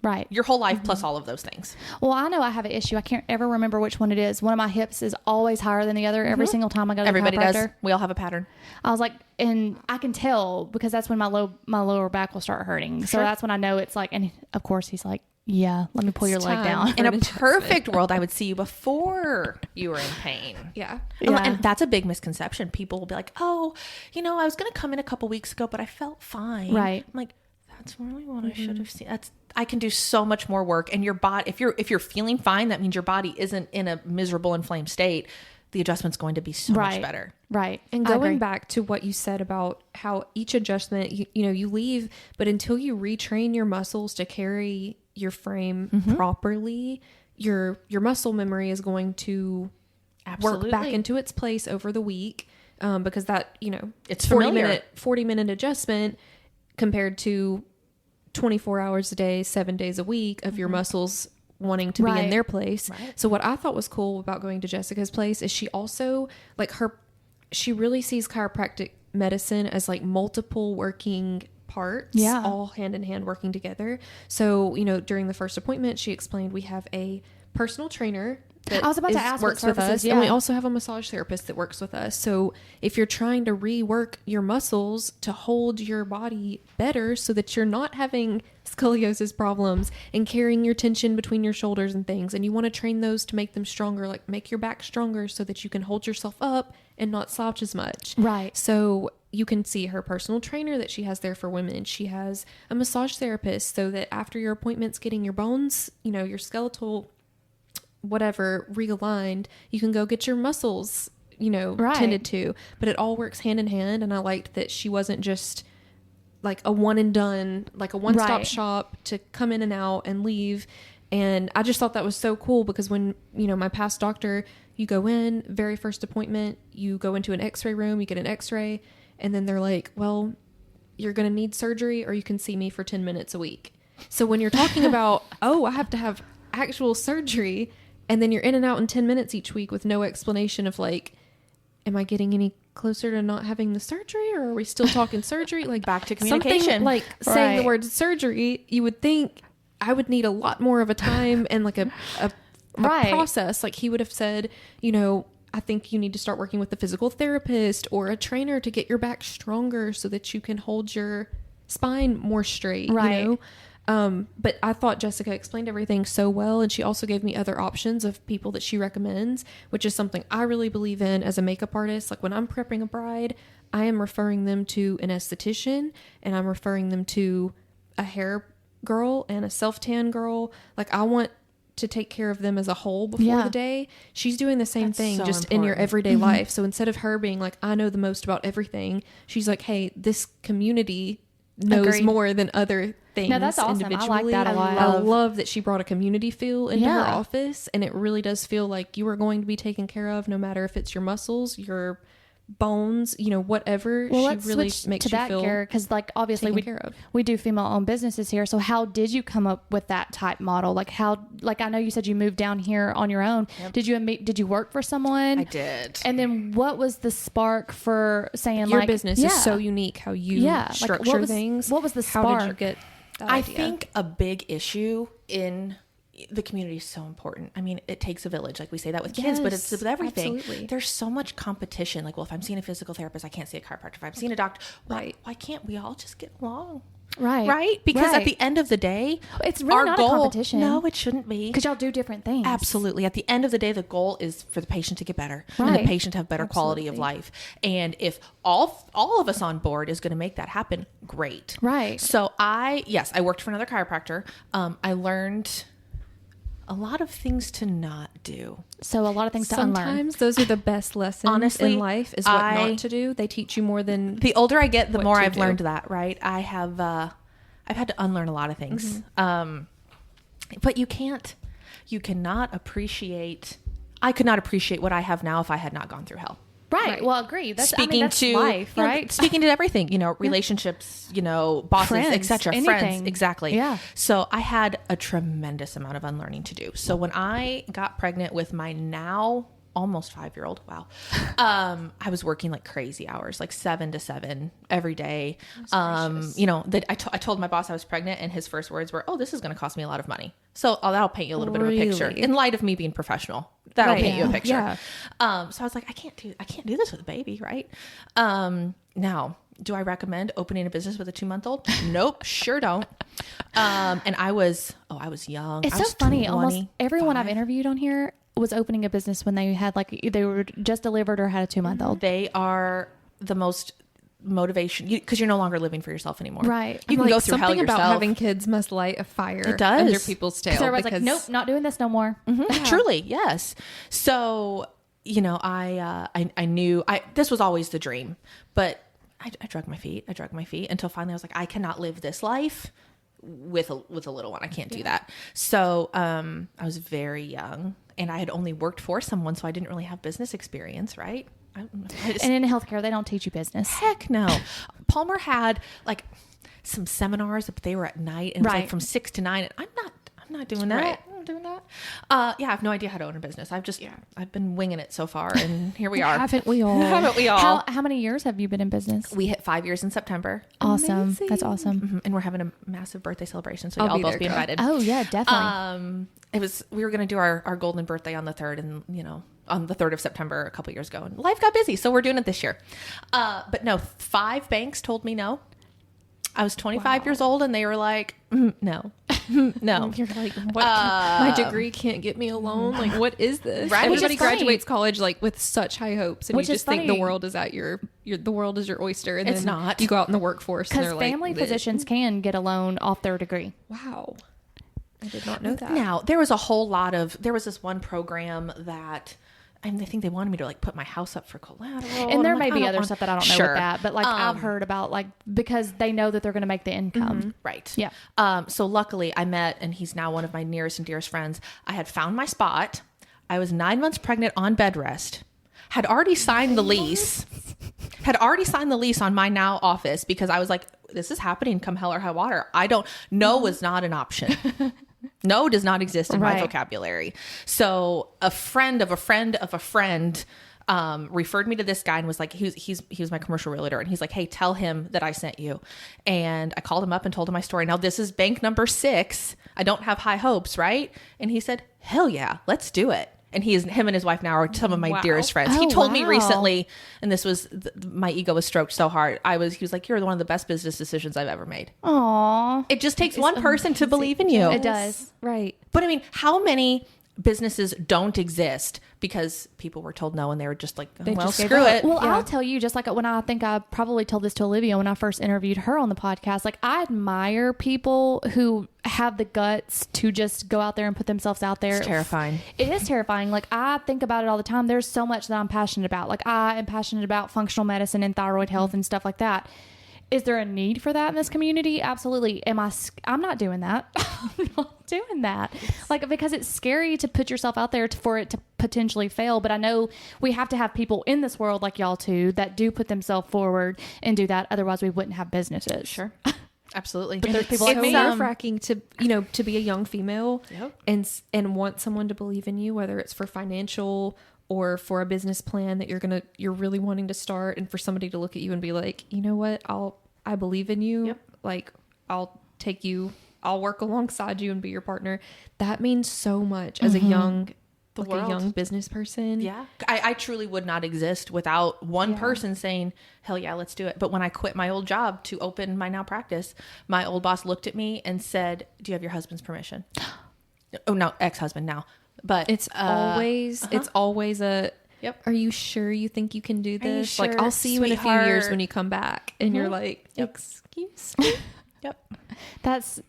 Right. Your whole life plus all of those things. Well, I know I have an issue. I can't ever remember which one it is. One of my hips is always higher than the other every single time I go to the chiropractor. Everybody does. We all have a pattern. I was like, and I can tell because that's when my lower back will start hurting. So that's when I know it's like, and of course he's like, yeah, let me pull your leg down. In a perfect world, I would see you before you were in pain. Yeah. And that's a big misconception. People will be like, oh, I was going to come in a couple weeks ago, but I felt fine. Right. I'm like, that's really what I should have seen. I can do so much more work. And your body, if you're feeling fine, that means your body isn't in a miserable, inflamed state. The adjustment's going to be so much better. Right. And going back to what you said about how each adjustment, you leave, but until you retrain your muscles to carry your frame properly, your muscle memory is going to work back into its place over the week. Because that, it's 40 minute adjustment compared to 24 hours a day, 7 days a week of your muscles wanting to be in their place. Right. So what I thought was cool about going to Jessica's place is she also she really sees chiropractic medicine as like multiple working parts, all hand in hand working together. So, during the first appointment, she explained we have a personal trainer that I was about to ask works with us, and we also have a massage therapist that works with us. So if you're trying to rework your muscles to hold your body better so that you're not having scoliosis problems and carrying your tension between your shoulders and things, and you want to train those to make them stronger, like make your back stronger so that you can hold yourself up and not slouch as much. Right. So you can see her personal trainer that she has there for women. She has a massage therapist so that after your appointments, getting your bones, your skeletal whatever realigned, you can go get your muscles, tended to. But it all works hand in hand. And I liked that she wasn't just like a one and done, like a one-stop Right. shop to come in and out and leave. And I just thought that was so cool because when, you know, my past doctor, you go in, very first appointment, you go into an x-ray room, you get an x-ray, and then they're like, well, you're going to need surgery or you can see me for 10 minutes a week. So when you're talking about, oh, I have to have actual surgery, and then you're in and out in 10 minutes each week with no explanation of like, am I getting any closer to not having the surgery, or are we still talking surgery? Like back to communication. Something like saying the Right. word surgery, you would think I would need a lot more of a time and like a Right. process. Like he would have said, you know, I think you need to start working with a physical therapist or a trainer to get your back stronger so that you can hold your spine more straight. Right. You know? But I thought Jessica explained everything so well, and she also gave me other options of people that she recommends, which is something I really believe in as a makeup artist. Like when I'm prepping a bride, I am referring them to an esthetician, and I'm referring them to a hair girl and a self-tan girl. Like I want to take care of them as a whole before the day. She's doing the same That's thing so just in your important. everyday life. So instead of her being like, I know the most about everything, she's like, hey, this community knows Agreed. more than other things. No, that's awesome. I like individually. that a lot. I love that she brought a community feel into her Yeah. office, and it really does feel like you are going to be taken care of, no matter if it's your muscles, your bones, you know, whatever. Well, she let's really switch makes to you that, feel Garrett, because like obviously taken we care of. we do female-owned businesses here. So how did you come up with that type model? Like how? Like I know you said you moved down here on your own. Yep. Did you work for someone? I did. And then what was the spark for saying your like business yeah, is so unique how you yeah, like, structure what was, things. What was the How spark? did you get that I idea? think a big issue in the community is so important. I mean, it takes a village. Like we say that with kids, but it's Yes, with everything. absolutely. There's so much competition. Like, well, if I'm seeing a physical therapist, I can't see a chiropractor. If I'm seeing a doctor, Right. why can't we all just get along? Right. Right? Because Right. at the end of the day, It's really our not goal, a competition. No, it shouldn't be. Because y'all do different things. Absolutely. At the end of the day, the goal is for the patient to get better and Right. the patient to have better quality of Absolutely. life. And if all of us on board is going to make that happen, great. Right. So I worked for another chiropractor. I learned a lot of things to not do. So a lot of things to unlearn. Sometimes those are the best lessons Honestly, in life, is what I- not to do. They teach you more than The older I get, the What more to I've do. learned that, right? I've had to unlearn a lot of things. But you cannot appreciate, I could not appreciate what I have now if I had not gone through hell. Right. Well, agree. That's Speaking that's to life, you know, right? speaking to everything, you know, relationships, you know, bosses, Friends, etc. Friends, anything. exactly. Yeah. So I had a tremendous amount of unlearning to do. So when I got pregnant with my now almost 5-year-old, wow, I was working like crazy hours, like 7 to 7 every day. You know, that I told my boss I was pregnant, and his first words were, "Oh, this is going to cost me a lot of money." So that'll paint you a little bit of a picture Really? in light of me being professional. That'll Right. paint you a Yeah. picture. Yeah. So I was like, I can't do this with a baby, right? Now, do I recommend opening a business with a 2-month-old? Nope, sure don't. And I was young. It's I so was funny. Almost 25. everyone I've interviewed on here was opening a business when they had they were just delivered or had a 2-month-old. They are the most motivation because you're no longer living for yourself anymore. Right. You can go through hell something yourself. about having kids must light a fire It does. under people's tail. So everybody's like, nope, not doing this no more. Truly, yes. So, you know, I knew this was always the dream, but I drug my feet. Until finally I was like, I cannot live this life with a little one. I can't do that. So, I was very young, and I had only worked for someone, so I didn't really have business experience, right? I just, And in healthcare, they don't teach you business. heck no. Palmer had like some seminars, but they were at night, and it was Right. like from 6 to 9. And I'm not doing that. Right. I'm not doing that. Yeah, I have no idea how to own a business. I've been winging it so far, and here we are. Haven't we all? Haven't we all? How many years have you been in business? We hit 5 years in September. Awesome. Amazing. That's awesome. And we're having a massive birthday celebration, so I'll y'all be both there, be girl. invited. Oh yeah, definitely. We were going to do our golden birthday on the 3rd, and you know, on the 3rd of September a couple years ago, and life got busy, so we're doing it this year. But no, 5 banks told me no. I was 25 years old, and they were like, no, no. You're like, what? My degree can't get me a loan. Like, what is this? Right. Which is Everybody funny. graduates college like with such high hopes, and Which you is just think the funny. world is at your the world is your oyster, and It's then not. you go out in the workforce, and Because they're like, family "Bleh." physicians can get a loan off their degree. Wow, I did not know that. Now, there was this one program that they think they wanted me to like put my house up for collateral. And there may be other stuff that I don't know with that, but like I've heard about like, because they know that they're going to make the income. Right. Yeah. So luckily I met, and he's now one of my nearest and dearest friends. I had found my spot. I was 9 months pregnant on bed rest, had already signed the lease on my now office, because I was like, this is happening come hell or high water. No was not an option. No does not exist in my vocabulary. So a friend of a friend of a friend referred me to this guy and was like, he was my commercial realtor. And he's like, hey, tell him that I sent you. And I called him up and told him my story. Now this is bank number 6. I don't have high hopes, right? And he said, hell yeah, let's do it. And him and his wife now are some of my dearest friends. He told me recently, and this was, my ego was stroked so hard. He was like, you're one of the best business decisions I've ever made. Aww. It just takes one person to believe in you. It does. Right. But I mean, how many businesses don't exist because people were told no and they were just like, screw it. Well, I'll tell you, just like when I think I probably told this to Olivia when I first interviewed her on the podcast, like I admire people who have the guts to just go out there and put themselves out there. It's terrifying. It is terrifying. Like I think about it all the time. There's so much that I'm passionate about. Like I am passionate about functional medicine and thyroid health and stuff like that. Is there a need for that in this community? Absolutely. I'm not doing that. I'm not doing that. Like, because it's scary to put yourself out there for it to potentially fail. But I know we have to have people in this world like y'all too, that do put themselves forward and do that. Otherwise we wouldn't have businesses. Sure. Absolutely. But there's people like it's me. nerve-wracking to be a young female and want someone to believe in you, whether it's for financial or for a business plan that you're really wanting to start, and for somebody to look at you and be like, you know what, I believe in you. Yep. Like I'll work alongside you and be your partner. That means so much as a young business person. Yeah. I truly would not exist without one person saying, hell yeah, let's do it. But when I quit my old job to open my now practice, my old boss looked at me and said, do you have your husband's permission? Oh, no, ex-husband now. But it's always a, yep. Are you sure you think you can do this? Sure, like, I'll see you in a few years when you come back. And you're like, excuse me. Yep. That's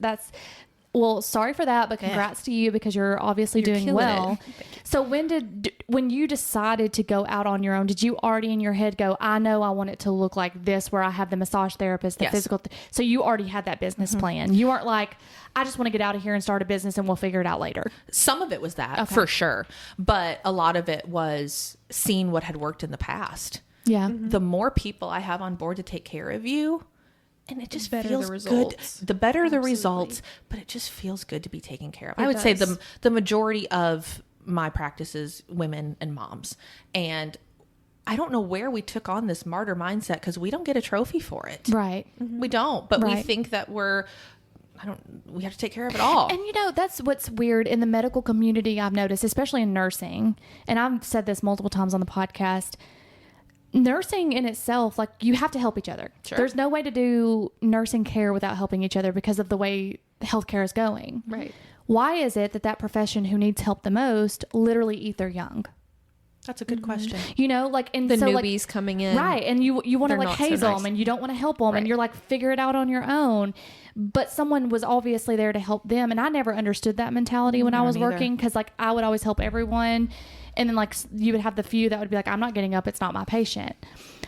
well, sorry for that, but congrats to you, because you're obviously doing well. So when you decided to go out on your own, did you already in your head go, I know I want it to look like this, where I have the massage therapist, the physical. So you already had that business plan. You weren't like, I just want to get out of here and start a business and we'll figure it out later. Some of it was that for sure. But a lot of it was seeing what had worked in the past. Yeah. The more people I have on board to take care of you, and it just feels good. The better the results, but it just feels good to be taken care of. I would say the majority of my practice is women and moms. And I don't know where we took on this martyr mindset, because we don't get a trophy for it. Right. We don't. But we think that we have to take care of it all. And that's what's weird in the medical community, I've noticed, especially in nursing. And I've said this multiple times on the podcast. Nursing in itself, like, you have to help each other. Sure. There's no way to do nursing care without helping each other because of the way healthcare is going. Right. Why is it that profession who needs help the most literally eat their young? That's a good question. And the so newbies coming in. Right. And you want to like haze them, and you don't want to help them, Right. and you're like, figure it out on your own. But someone was obviously there to help them. And I never understood that mentality when I was working, because like I would always help everyone. And then like you would have the few that would be like, I'm not getting up. It's not my patient.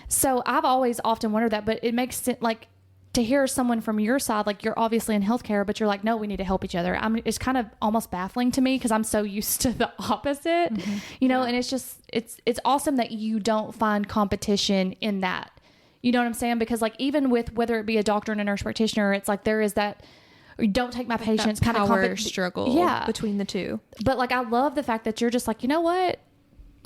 So I've always often wondered that, but it makes sense, like, to hear someone from your side, like, you're obviously in healthcare, but you're like, no, we need to help each other. It's kind of almost baffling to me, because I'm so used to the opposite, and it's just, it's awesome that you don't find competition in that. You know what I'm saying? Because like, even with whether it be a doctor and a nurse practitioner, it's like, there is that, don't take my patients kind of power struggle between the two. But like, I love the fact that you're just like, you know what?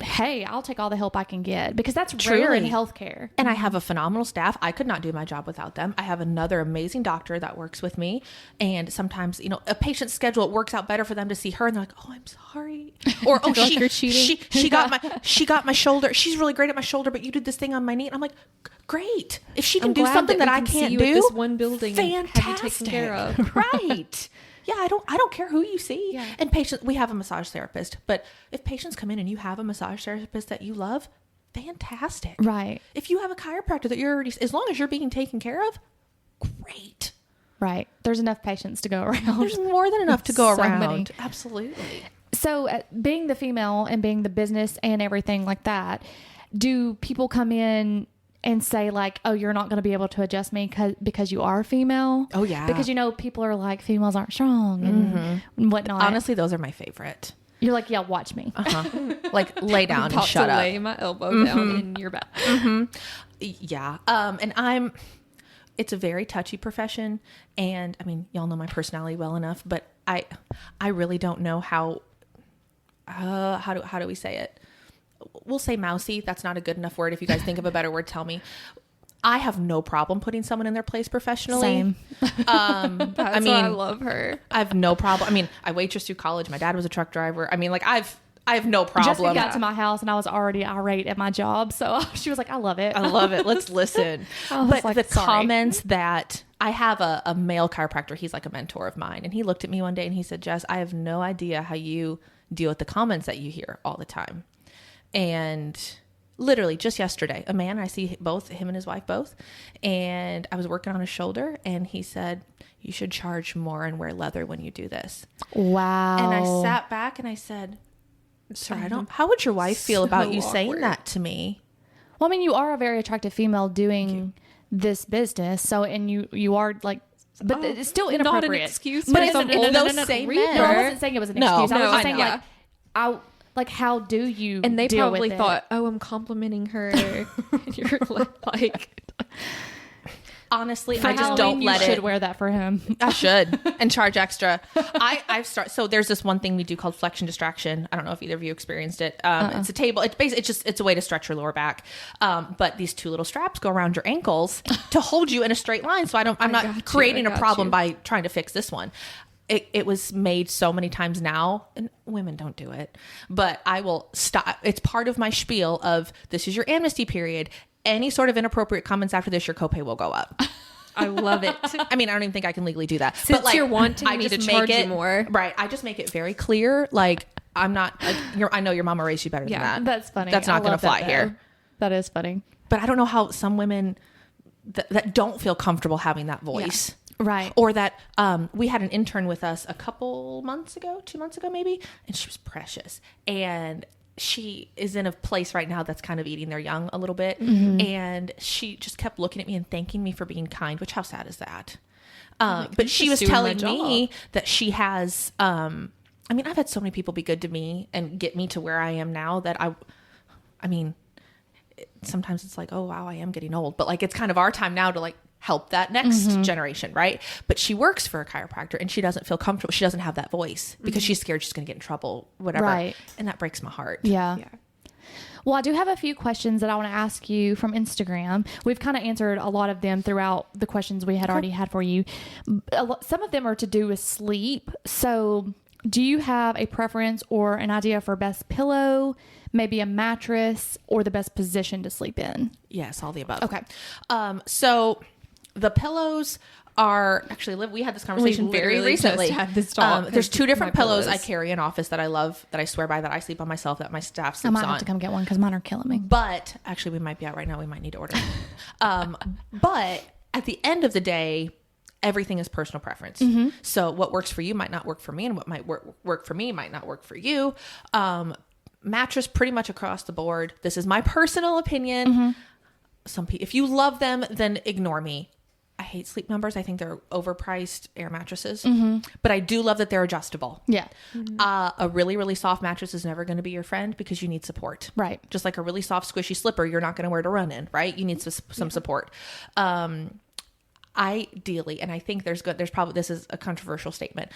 Hey, I'll take all the help I can get, because that's rare in healthcare. And I have a phenomenal staff. I could not do my job without them. I have another amazing doctor that works with me. And sometimes, a patient's schedule, it works out better for them to see her, and they're like, oh, I'm sorry. Or, oh, she got my shoulder. She's really great at my shoulder, but you did this thing on my knee. And I'm like, great. If she can do something that I can't do, this one building, fantastic. Have you taken care of. Right. Yeah, I don't care who you see. Yeah. And patients, we have a massage therapist, but if patients come in and you have a massage therapist that you love, fantastic. Right. If you have a chiropractor that you're already, as long as you're being taken care of, great. Right. There's enough patients to go around. There's more than enough to go around. Many. Absolutely. So being the female and being the business and everything like that, do people come in and say like, oh, you're not going to be able to adjust me because you are female? Oh, yeah. Because, people are like, females aren't strong and whatnot. Honestly, those are my favorite. You're like, yeah, watch me. Like lay down and shut up. Lay my elbow down in your back. Yeah. It's a very touchy profession. And I mean, y'all know my personality well enough, but I really don't know how do we say it? We'll say mousy. That's not a good enough word. If you guys think of a better word, tell me. I have no problem putting someone in their place professionally. Same. That's why I love her. I have no problem. I mean, I waitressed through college. My dad was a truck driver. I mean, like I have no problem. Jessica got to my house and I was already irate at my job. So she was like, I love it. I love it. Let's listen. But like, the comments that I have a male chiropractor, he's like a mentor of mine. And he looked at me one day and he said, Jess, I have no idea how you deal with the comments that you hear all the time. And literally just yesterday, a man, I see both him and his wife both, and I was working on his shoulder and he said, you should charge more and wear leather when you do this. Wow. And I sat back and I said, sir, how would your wife feel about you saying that to me? Well, I mean, you are a very attractive female doing this business. So, and you are like, but it's still inappropriate. Not an excuse. But those same men. No, I wasn't saying it was an excuse. I was just saying yeah. like, how do you And they deal probably with thought, oh, I'm complimenting her. And you're like... Honestly, for I just Halloween, don't let you it. should wear that for him. I should and charge extra. So there's this one thing we do called flexion distraction. I don't know if either of you experienced it. It's a table. It's basically it's a way to stretch your lower back. But these two little straps go around your ankles to hold you in a straight line. So I'm not creating a problem by trying to fix this one. It was made so many times now, and women don't do it, but I will stop. It's part of my spiel of this is your amnesty period. Any sort of inappropriate comments after this, your copay will go up. I love it. I mean, I don't even think I can legally do that. Since but like, you're wanting me to charge you more. Right. I just make it very clear. Like, I'm not, I know your mama raised you better than that. That's funny. That's not going to fly here. That is funny. But I don't know how some women that don't feel comfortable having that voice. Yeah. Right. Or that we had an intern with us a couple months ago, 2 months ago maybe, and she was precious. And she is in a place right now that's kind of eating their young a little bit. Mm-hmm. And she just kept looking at me and thanking me for being kind, which how sad is that? But she was telling me that she has, I mean, I've had so many people be good to me and get me to where I am now that I mean, sometimes it's like, oh, wow, I am getting old. But like, it's kind of our time now to like help that next generation, right? But she works for a chiropractor and she doesn't feel comfortable. She doesn't have that voice because she's scared she's going to get in trouble, whatever. Right. And that breaks my heart. Yeah. Well, I do have a few questions that I want to ask you from Instagram. We've kind of answered a lot of them throughout the questions we had already had for you. Some of them are to do with sleep. So do you have a preference or an idea for best pillow, maybe a mattress, or the best position to sleep in? Yes, all the above. Okay. So the pillows are actually, we had this conversation very recently. There's two different pillows I carry in office that I love, that I swear by, that I sleep on myself, that my staff sleeps on. I might have to come get one because mine are killing me. But actually, we might be out right now. We might need to order. But at the end of the day, everything is personal preference. Mm-hmm. So what works for you might not work for me, and what might work for me might not work for you. Mattress pretty much across the board. This is my personal opinion. Mm-hmm. Some people, if you love them, then ignore me. I hate Sleep Numbers. I think they're overpriced air mattresses, but I do love that they're adjustable. Yeah. A really, really soft mattress is never going to be your friend because you need support. Right. Just like a really soft, squishy slipper, you're not going to wear to run in, right? You need some support. Ideally, and I think there's probably, this is a controversial statement,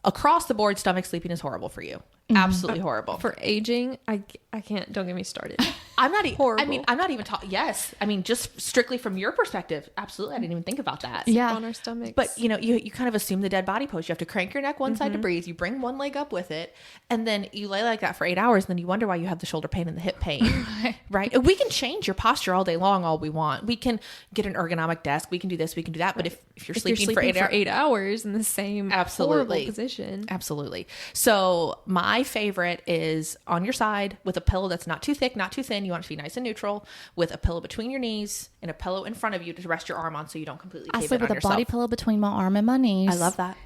across the board, stomach sleeping is horrible for you. Absolutely horrible. For aging, I can't, don't get me started. I'm not horrible. I mean, I'm not even talking. Yes. I mean, just strictly from your perspective. Absolutely. I didn't even think about that. Yeah. On our stomachs. But you know, you kind of assume the dead body pose. You have to crank your neck one side to breathe. You bring one leg up with it, and then you lay like that for 8 hours. And then you wonder why you have the shoulder pain and the hip pain. Right. And we can change your posture all day long, all we want. We can get an ergonomic desk. We can do this. We can do that. But if you're sleeping for 8 hours in the same horrible position. Absolutely. So my favorite is on your side with a pillow that's not too thick, not too thin. You want it to be nice and neutral, with a pillow between your knees and a pillow in front of you to rest your arm on so you don't completely cave in on yourself. I sleep with a body pillow between my arm and my knees. I love that.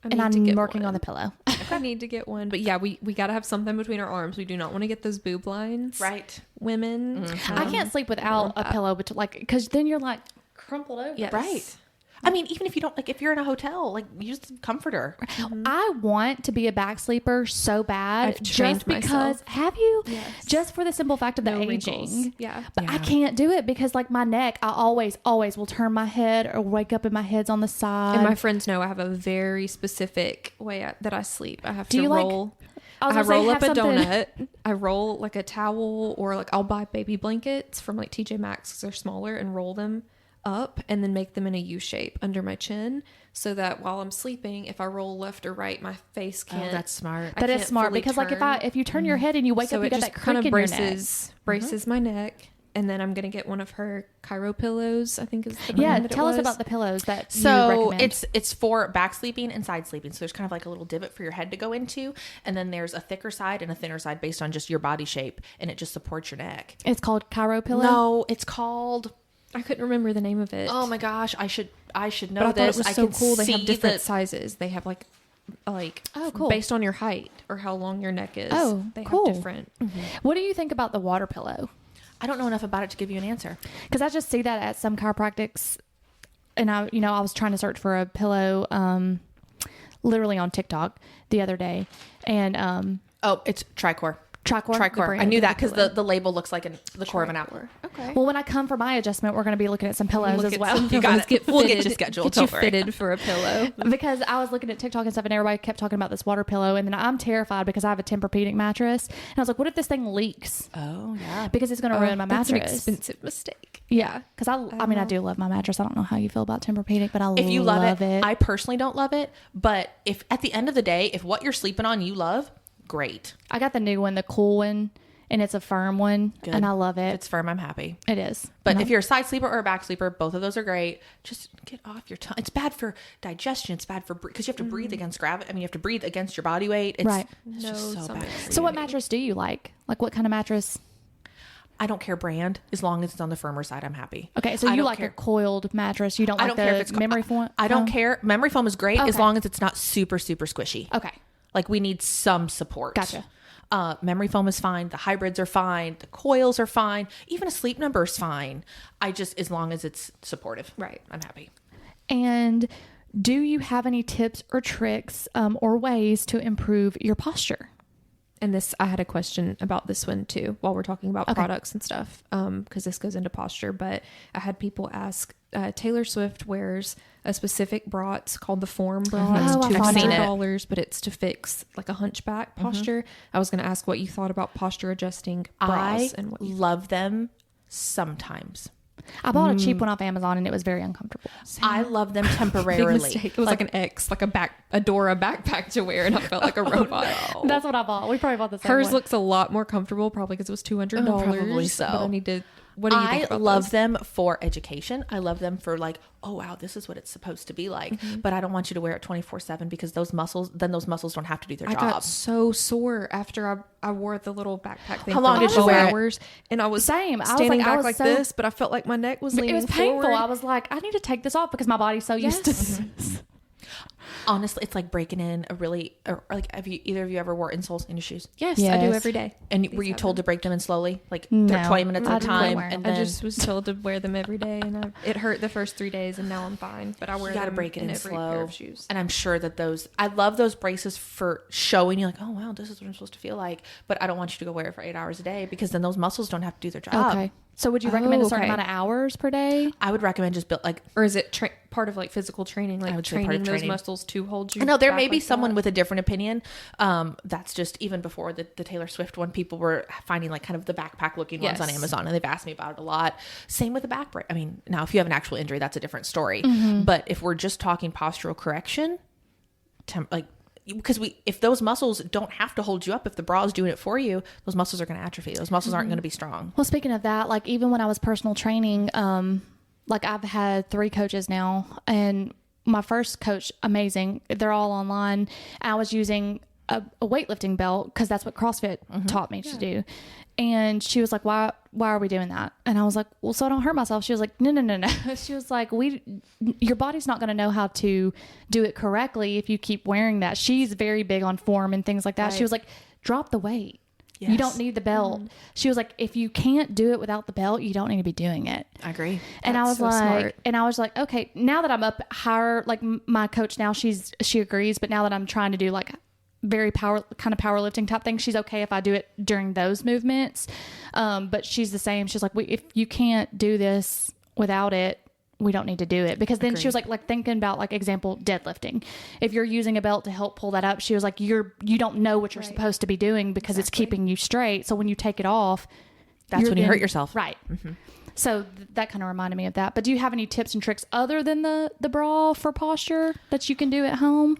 And I'm working on the pillow. I need to get one. But yeah, we got to have something between our arms. We do not want to get those boob lines. Right. Women. I can't sleep without a pillow, but because then you're like crumpled over. Yes. Right. I mean, even if you don't, like, if you're in a hotel, like, use the comforter. I want to be a back sleeper so bad. I've trained just because, myself. have you? Yes. Just for the simple fact of the aging. Wrinkles. Yeah. But I can't do it because, like, my neck, I always will turn my head or wake up and my head's on the side. And my friends know I have a very specific way that I sleep. I have to roll. I roll up a donut. I roll like a towel, or like I'll buy baby blankets from like TJ Maxx because they're smaller, and roll them up and then make them in a U shape under my chin, so that while I'm sleeping, if I roll left or right, my face can't. Oh, that's smart. That is smart because turn. like if you turn your head and you wake up, you get that crick in your neck. Braces my neck. And then I'm gonna get one of her Chiro pillows, I think is the brand. that Tell it us was. about the pillows that you So recommend. it's for back sleeping and side sleeping. So there's kind of like a little divot for your head to go into, and then there's a thicker side and a thinner side based on just your body shape, and it just supports your neck. It's called Chiro pillow. No, it's called. I couldn't remember the name of it. Oh my gosh, I should know But I this. thought it was so can cool. They have see different sizes. They have like oh, cool. based on your height or how long your neck is. Oh, they cool. have different. What do you think about the water pillow? I don't know enough about it to give you an answer. Because I just see that at some chiropractics, and I was trying to search for a pillow, literally on TikTok the other day, and It's Tricor. Tricor. I knew that because the label looks like the core of an apple. Okay. Well, when I come for my adjustment, we're going to be looking at some pillows as well. You got it. We'll get you scheduled. Get you fitted for a pillow. Because I was looking at TikTok and stuff, and everybody kept talking about this water pillow, and then I'm terrified because I have a Tempur-Pedic mattress, and I was like, what if this thing leaks? Oh yeah. Because it's going to ruin my That's mattress. an expensive mistake. Yeah, because I do love my mattress. I don't know how you feel about Tempur-Pedic, but If you love it. I personally don't love it, but if at the end of the day, if what you're sleeping on you love, great. I got the new one, the cool one, and it's a firm one, and I love it. If it's firm, I'm happy. It is. But if you're a side sleeper or a back sleeper, both of those are great. Just get off your tongue. It's bad for digestion. It's bad for because you have to breathe against gravity. I mean, you have to breathe against your body weight. It's, Right. It's just so bad. So what mattress do you like? Like what kind of mattress? I don't care brand as long as it's on the firmer side. I'm happy. Okay, so you like a coiled mattress. You don't like the memory foam? I don't care. Memory foam is great as long as it's not super squishy. Okay. Like we need some support. Gotcha. Memory foam is fine. The hybrids are fine. The coils are fine. Even a Sleep Number is fine. As long as it's supportive. Right. I'm happy. And do you have any tips or tricks or ways to improve your posture? And I had a question about this one too, while we're talking about products and stuff, because this goes into posture. But I had people ask, Taylor Swift wears a specific bra. It's called the Form bra. It's $200, but it's to fix like a hunchback posture. I was going to ask what you thought about posture adjusting bras. I love them sometimes. I bought a cheap one off Amazon and it was very uncomfortable. I love them temporarily. Big mistake. It was like an X, like a Dora backpack to wear, and I felt like a robot. No. That's what I bought. We probably bought the same Hers one. looks a lot more comfortable, probably because it was $200. Probably so. But I need to. What do you think about love those? them for education. I love them for like, oh wow, this is what it's supposed to be like. But I don't want you to wear it 24/7 because those muscles don't have to do their job. I got so sore after I wore the little backpack thing. How long for did you wear it? hours, and I was Same. I was standing like- I back was like so- this, but I felt like my neck was leaning It was painful. forward. I was like, I need to take this off because my body's so used to this. Honestly, it's like breaking in have either of you ever wore insoles in your shoes? Yes, I do Yes. every day. And were you told to break them in slowly? Like No, 20 minutes I at a didn't time? wear 'em. And I then just was told to wear them every day, and it hurt the first 3 days, and now I'm fine. But I wear you got to them break it in every slow. pair of shoes. And I'm sure that I love those braces for showing you like, oh wow, this is what I'm supposed to feel like. But I don't want you to go wear it for 8 hours a day because then those muscles don't have to do their job. Okay. So would you recommend a certain okay. amount of hours per day? I would recommend just build like, Or is it part of like physical training, like would say part training of those training. muscles to hold you? no, there back may be like someone that? with a different opinion. That's just even before the Taylor Swift one, people were finding like kind of the backpack looking ones on Yes. Amazon, and they've asked me about it a lot. Same with the back brace. I mean, now if you have an actual injury, that's a different story. But if we're just talking postural correction, because if those muscles don't have to hold you up, if the bra is doing it for you, those muscles are going to atrophy. Those muscles aren't going to be strong. Well, speaking of that, like even when I was personal training, like I've had 3 coaches now, and my first coach, amazing. They're all online. I was using a weightlifting belt because that's what CrossFit taught me to do. And she was like, why are we doing that? And I was like, well, so I don't hurt myself. She was like, no. She was like, your body's not going to know how to do it correctly if you keep wearing that. She's very big on form and things like that. Right. She was like, drop the weight. Yes. You don't need the belt. Mm-hmm. She was like, if you can't do it without the belt, you don't need to be doing it. I agree. And I was like, okay, now that I'm up higher, like my coach now, she agrees. But now that I'm trying to do like very powerlifting type thing, she's okay if I do it during those movements. But she's the same. She's like, if you can't do this without it, we don't need to do it. Because then Agreed. She was like thinking about like example, deadlifting. If you're using a belt to help pull that up, she was like, you don't know what you're right. supposed to be doing because It's keeping you straight. So when you take it off, that's when you hurt yourself. Right. Mm-hmm. So that kind of reminded me of that. But do you have any tips and tricks other than the bra for posture that you can do at home?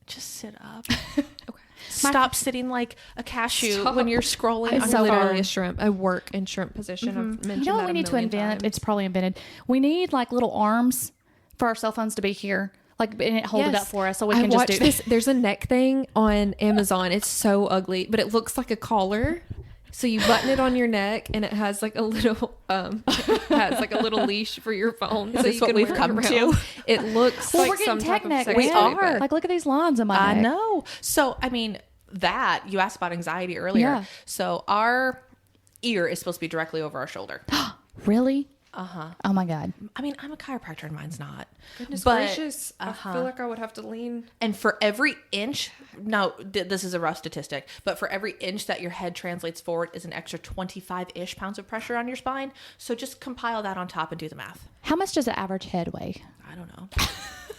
Just sit up. Okay. Stop sitting like a cashew when you're scrolling. I'm literally a shrimp. I work in shrimp position. Mm-hmm. I've mentioned you know what that we need to invent? Times. It's probably invented. We need like little arms for our cell phones to be here. Like, and it hold it up for us so we can just do this. There's a neck thing on Amazon. It's so ugly, but it looks like a collar. So you button it on your neck, and it has like a little leash for your phone. Is this what we've come to? It looks like we're getting some type of sex We toy, are. Like, look at these lines on my neck. I know. So, I mean, that you asked about anxiety earlier. Yeah. So our ear is supposed to be directly over our shoulder. Really? Uh-huh. Oh my God. I mean, I'm a chiropractor and mine's not. Goodness gracious. I feel like I would have to lean. And for every inch, no, this is a rough statistic, but for every inch that your head translates forward is an extra 25-ish pounds of pressure on your spine. So just compile that on top and do the math. How much does an average head weigh? I don't know.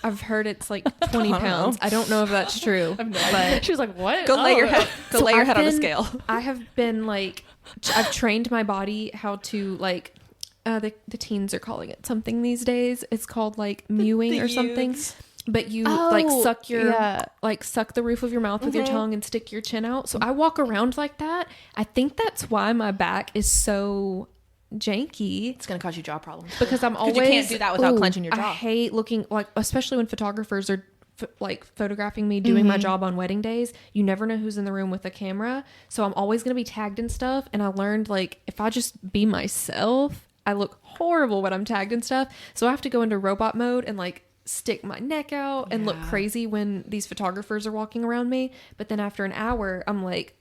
I've heard it's like 20 pounds. I don't know if that's true. But she was like, what? Go lay your head on a scale. I have been like, I've trained my body how to like, the teens are calling it something these days. It's called like mewing or something. But you like suck suck the roof of your mouth with your tongue and stick your chin out. So I walk around like that. I think that's why my back is so janky. It's going to cause you jaw problems. Because I'm always... you can't do that without clenching your jaw. I hate looking like, especially when photographers are photographing me doing my job on wedding days. You never know who's in the room with a camera. So I'm always going to be tagged and stuff. And I learned like, if I just be myself, I look horrible when I'm tagged and stuff. So I have to go into robot mode and like stick my neck out and look crazy when these photographers are walking around me. But then after an hour, I'm like,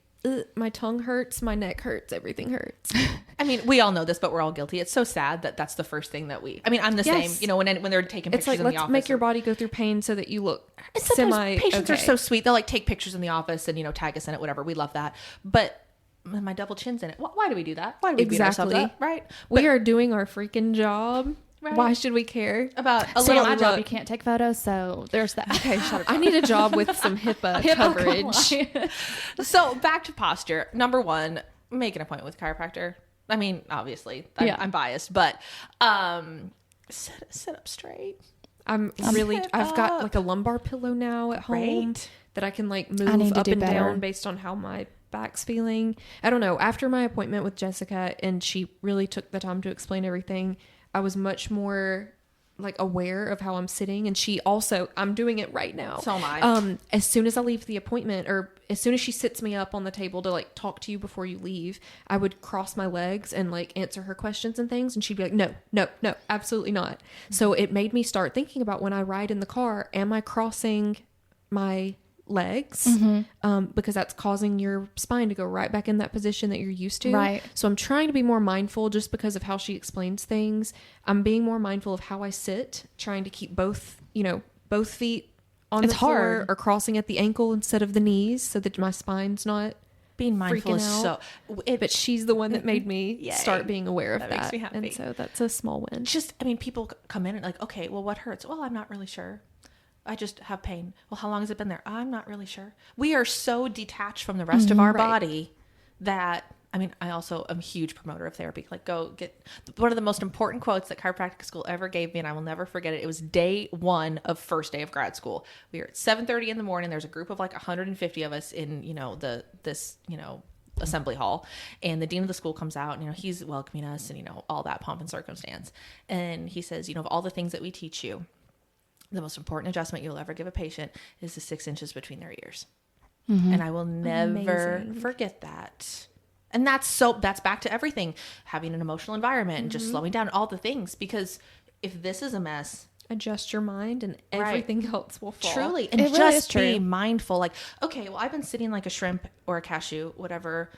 my tongue hurts, my neck hurts, everything hurts. I mean, we all know this, but we're all guilty. It's so sad that that's the first thing that I'm the same, you know, when they're taking pictures in the office. Let's make your body go through pain so that you look patients are so sweet. They'll like take pictures in the office and, you know, tag us in it, whatever. We love that. But my double chin's in it. Why do we do that? Why do we beat ourselves up? Right? We are doing our freaking job. Right. Why should we care about a little my job? You can't take photos, so there's that. Okay, shut up. I need a job with some HIPAA coverage. So back to posture. Number one, make an appointment with a chiropractor. I mean, obviously, I'm biased, but sit up straight. I've got like a lumbar pillow now at home that I can like move up and down based on how my back's feeling. I don't know. After my appointment with Jessica, and she really took the time to explain everything, I was much more like aware of how I'm sitting. And she also, I'm doing it right now. So am I. As soon as I leave the appointment, or as soon as she sits me up on the table to like talk to you before you leave, I would cross my legs and like answer her questions and things. And she'd be like, no, absolutely not. So it made me start thinking about when I ride in the car, am I crossing my legs? Because that's causing your spine to go right back in that position that you're used to. Right. So I'm trying to be more mindful just because of how she explains things. I'm being more mindful of how I sit, trying to keep both feet on the floor or crossing at the ankle instead of the knees so that my spine's not being mindful is so... But she's the one that made me start being aware of that. Makes me happy. And so that's a small win. People come in and like, okay, well, what hurts? Well, I'm not really sure. I just have pain. Well, how long has it been there? I'm not really sure. We are so detached from the rest of our body that, I mean, I also am a huge promoter of therapy. Like, go get one of the most important quotes that chiropractic school ever gave me, and I will never forget it. It was day one of first day of grad school. We were at 7:30 in the morning. There's a group of like 150 of us in, this assembly hall, and the dean of the school comes out, and, he's welcoming us and, all that pomp and circumstance. And he says, of all the things that we teach you, the most important adjustment you'll ever give a patient is the 6 inches between their ears. And I will never forget that. And that's back to everything, having an emotional environment and just slowing down, all the things, because if this is a mess, adjust your mind and everything else will fall. Truly. And just be mindful. Like, okay, well, I've been sitting like a shrimp or a cashew, whatever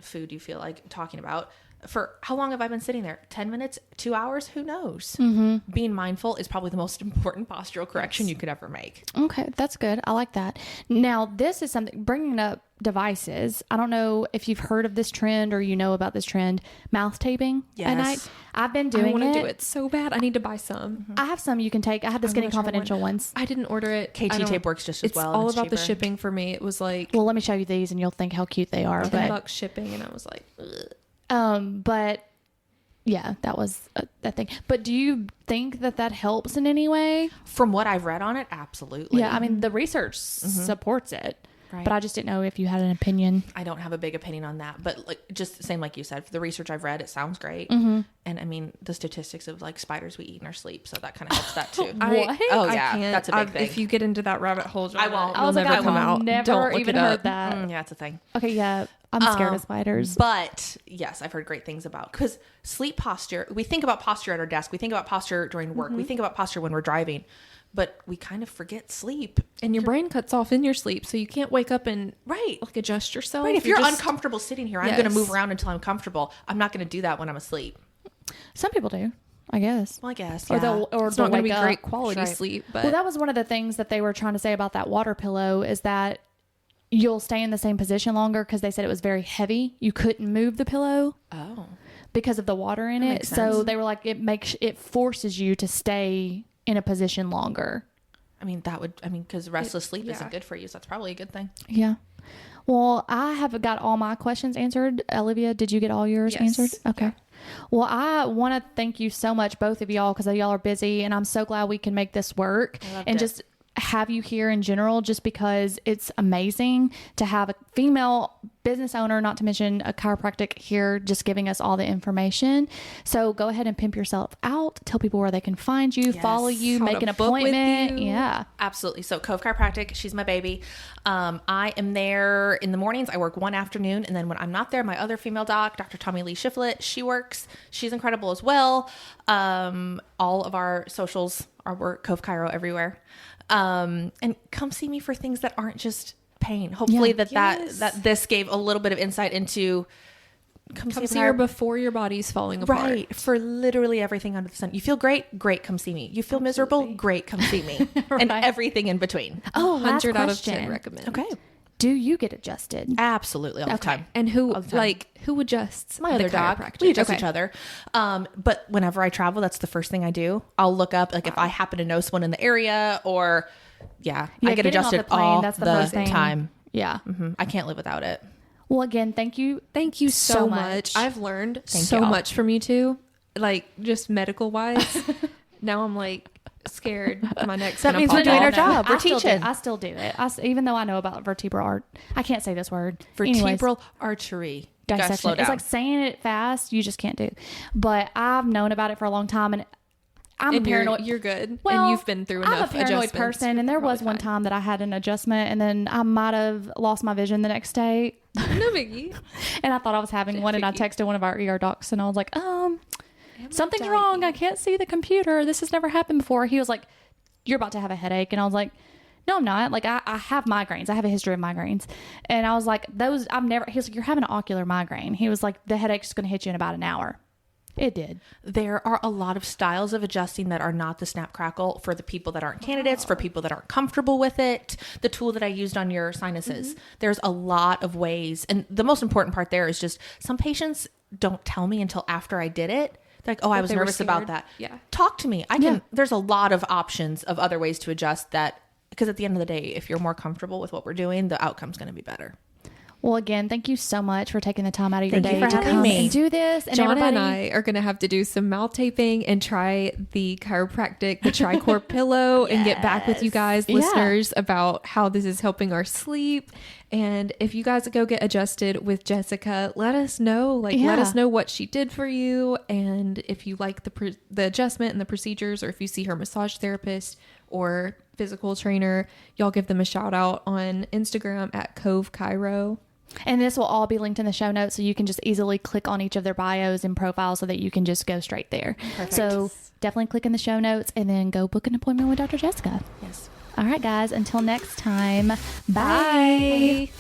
food you feel like talking about, for how long have I been sitting there? 10 minutes, 2 hours? Who knows? Being mindful is probably the most important postural correction you could ever make. Okay, that's good. I like that. Now, this is something, bringing up devices. I don't know if you've heard of this trend or you know about this trend, mouth taping at night. I've been doing it. I want to do it so bad. I need to buy some. I have some you can take. I have the Skinny Confidential ones. I didn't order it. KT tape works just as well. It's all about the shipping for me. It was like, well, let me show you these and you'll think how cute they are. $10 shipping, and I was like, ugh. But yeah, that was that thing. But do you think that helps in any way? From what I've read on it, absolutely. Yeah, I mean, the research supports it. Right. But I just didn't know if you had an opinion. I don't have a big opinion on that, but like, just same like you said, for the research I've read, it sounds great. And I mean, the statistics of like spiders we eat in our sleep, so that kind of helps that too. What? Oh yeah, that's a big thing. If you get into that rabbit hole, I won't. I was like, never come out. Never don't even heard that. Yeah, it's a thing. Okay, yeah, I'm scared of spiders. But yes, I've heard great things about, because sleep posture. We think about posture at our desk. We think about posture during work. We think about posture when we're driving. But we kind of forget sleep. And your brain cuts off in your sleep, so you can't wake up and like adjust yourself. Right. If you're uncomfortable sitting here, I'm going to move around until I'm comfortable. I'm not going to do that when I'm asleep. Some people do, I guess. Well, I guess. Or they'll it's not going to be great quality sleep. But well, that was one of the things that they were trying to say about that water pillow, is that you'll stay in the same position longer, because they said it was very heavy. You couldn't move the pillow. Oh. Because of the water in it. So they were like, it forces you to stay in a position longer. I mean, because restless sleep isn't good for you, so that's probably a good thing. Yeah. Well, I have got all my questions answered. Olivia, did you get all yours answered? Okay. Yeah. Well, I want to thank you so much, both of y'all, because y'all are busy, and I'm so glad we can make this work. And just have you here in general, just because it's amazing to have a female business owner, not to mention a chiropractic, here just giving us all the information. So go ahead and pimp yourself out. Tell people where they can find you, follow you, make an appointment. Yeah, absolutely. So Cove Chiropractic, she's my baby. I am there in the mornings. I work one afternoon, and then when I'm not there, my other female doc, Dr. Tommy Lee Shiflett, she works. She's incredible as well. All of our socials are Cove Chiro everywhere. And come see me for things that aren't just pain. Hopefully that this gave a little bit of insight into come see her before your body's falling apart. Right. For literally everything under the sun. You feel great? Come see me. You feel miserable? Great, come see me. Right. And everything in between. 100 out of 10 recommend. Okay. Do you get adjusted? Absolutely, all the time. And who adjusts? My other doc. We adjust each other. But whenever I travel, that's the first thing I do. I'll look up, like, if I happen to know someone in the area, or I get adjusted all the time. Yeah. Mm-hmm. I can't live without it. Well, again, thank you so much. I've learned so much from you two, like, just medical wise. Now I'm like scared my neck's that means we're doing our job. We're teaching. I still do it. Even though I know about vertebral I can't say this word. Vertebral artery dissection. It's like saying it fast. You just can't do. But I've known about it for a long time, and I'm paranoid. You're good. Well, and you've been through enough adjustments. I'm a paranoid person, and there was one time that I had an adjustment, and then I might have lost my vision the next day. No biggie. And I thought I was having one, and I texted one of our ER docs, and I was like, something's wrong. I can't see the computer. This has never happened before. He was like, you're about to have a headache. And I was like, no, I'm not. Like, I have migraines. I have a history of migraines. And I was like, he was like, you're having an ocular migraine. He was like, the headache's going to hit you in about an hour. It did. There are a lot of styles of adjusting that are not the snap crackle for the people that aren't candidates, for people that aren't comfortable with it. The tool that I used on your sinuses, there's a lot of ways. And the most important part there is just some patients don't tell me until after I did it. Like, I was nervous about that. Yeah. Talk to me. There's a lot of options of other ways to adjust that, because at the end of the day, if you're more comfortable with what we're doing, the outcome's going to be better. Well, again, thank you so much for taking the time out of your day to come and do this. And Jonna and I are going to have to do some mouth taping and try the chiropractic, the Tricor pillow, and get back with you guys, listeners, about how this is helping our sleep. And if you guys go get adjusted with Jessica, let us know. Let us know what she did for you, and if you like the adjustment and the procedures, or if you see her massage therapist or physical trainer, y'all give them a shout out on Instagram at Cove Chiro. And this will all be linked in the show notes, so you can just easily click on each of their bios and profiles so that you can just go straight there. Perfect. So definitely click in the show notes and then go book an appointment with Dr. Jessica. Yes. All right, guys. Until next time. Bye. Bye.